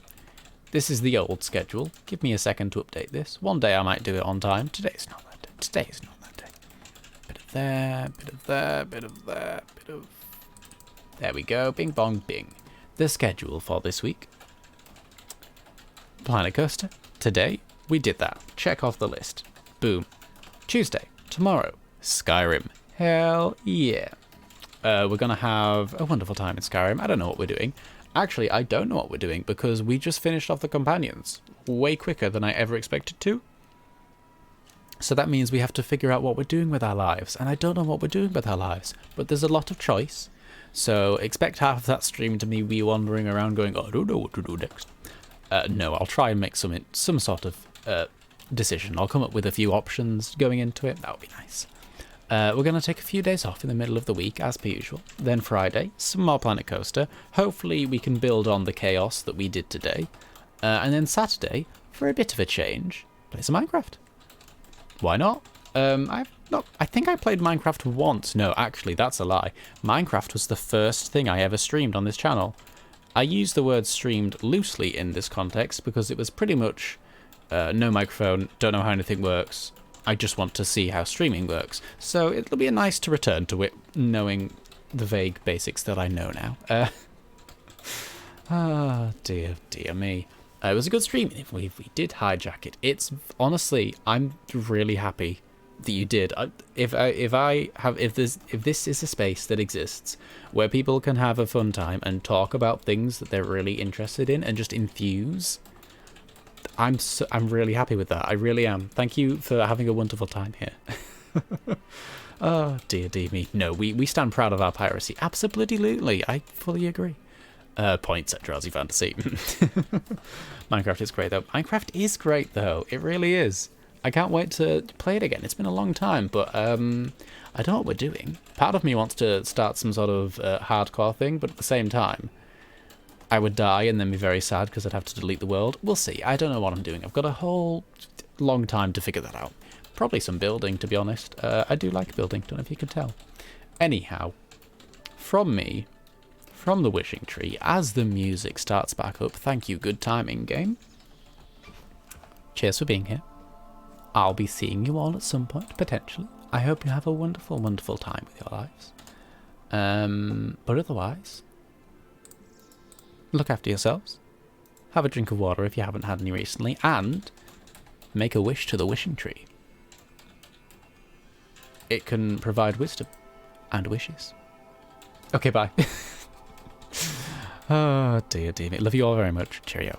This is the old schedule. Give me a second to update this. One day I might do it on time. Today's not that day. Today's not that day. Bit of there, bit of there, bit of there, bit of... There we go. Bing bong bing. The schedule for this week. Planet Coaster. Today, we did that. Check off the list. Boom. Tuesday. Tomorrow. Skyrim. Hell yeah. We're going to have a wonderful time in Skyrim. I don't know what we're doing. Actually, I don't know what we're doing because we just finished off the companions way quicker than I ever expected to. So that means we have to figure out what we're doing with our lives. And I don't know what we're doing with our lives, but there's a lot of choice. So expect half of that stream to me wandering around going, oh, I don't know what to do next. No, I'll try and make some sort of decision. I'll come up with a few options going into it. That would be nice. We're going to take a few days off in the middle of the week, as per usual. Then Friday, some more Planet Coaster. Hopefully we can build on the chaos that we did today. And then Saturday, for a bit of a change, play some Minecraft. Why not? I think I played Minecraft once. No, actually, that's a lie. Minecraft was the first thing I ever streamed on this channel. I use the word streamed loosely in this context because it was pretty much no microphone, don't know how anything works. I just want to see how streaming works. So it'll be nice to return to it, knowing the vague basics that I know now. Dear me. It was a good stream. We did hijack it. It's honestly, I'm really happy that you did. If this is a space that exists where people can have a fun time and talk about things that they're really interested in and just infuse, I'm really happy with that. I really am. Thank you for having a wonderful time here. Oh dear me. No, we stand proud of our piracy. Absolutely. I fully agree. Points at Drowsy Fantasy. Minecraft is great though. Minecraft is great though. It really is. I can't wait to play it again. It's been a long time, but I don't know what we're doing. Part of me wants to start some sort of hardcore thing, but at the same time, I would die and then be very sad because I'd have to delete the world. We'll see. I don't know what I'm doing. I've got a whole long time to figure that out. Probably some building, to be honest. I do like building. Don't know if you can tell. Anyhow, from me, from the wishing tree, as the music starts back up, thank you, good timing, game. Cheers for being here. I'll be seeing you all at some point, potentially. I hope you have a wonderful, wonderful time with your lives. But otherwise, look after yourselves. Have a drink of water if you haven't had any recently, and make a wish to the wishing tree. It can provide wisdom and wishes. Okay, bye. Oh, dear me. Love you all very much. Cheerio.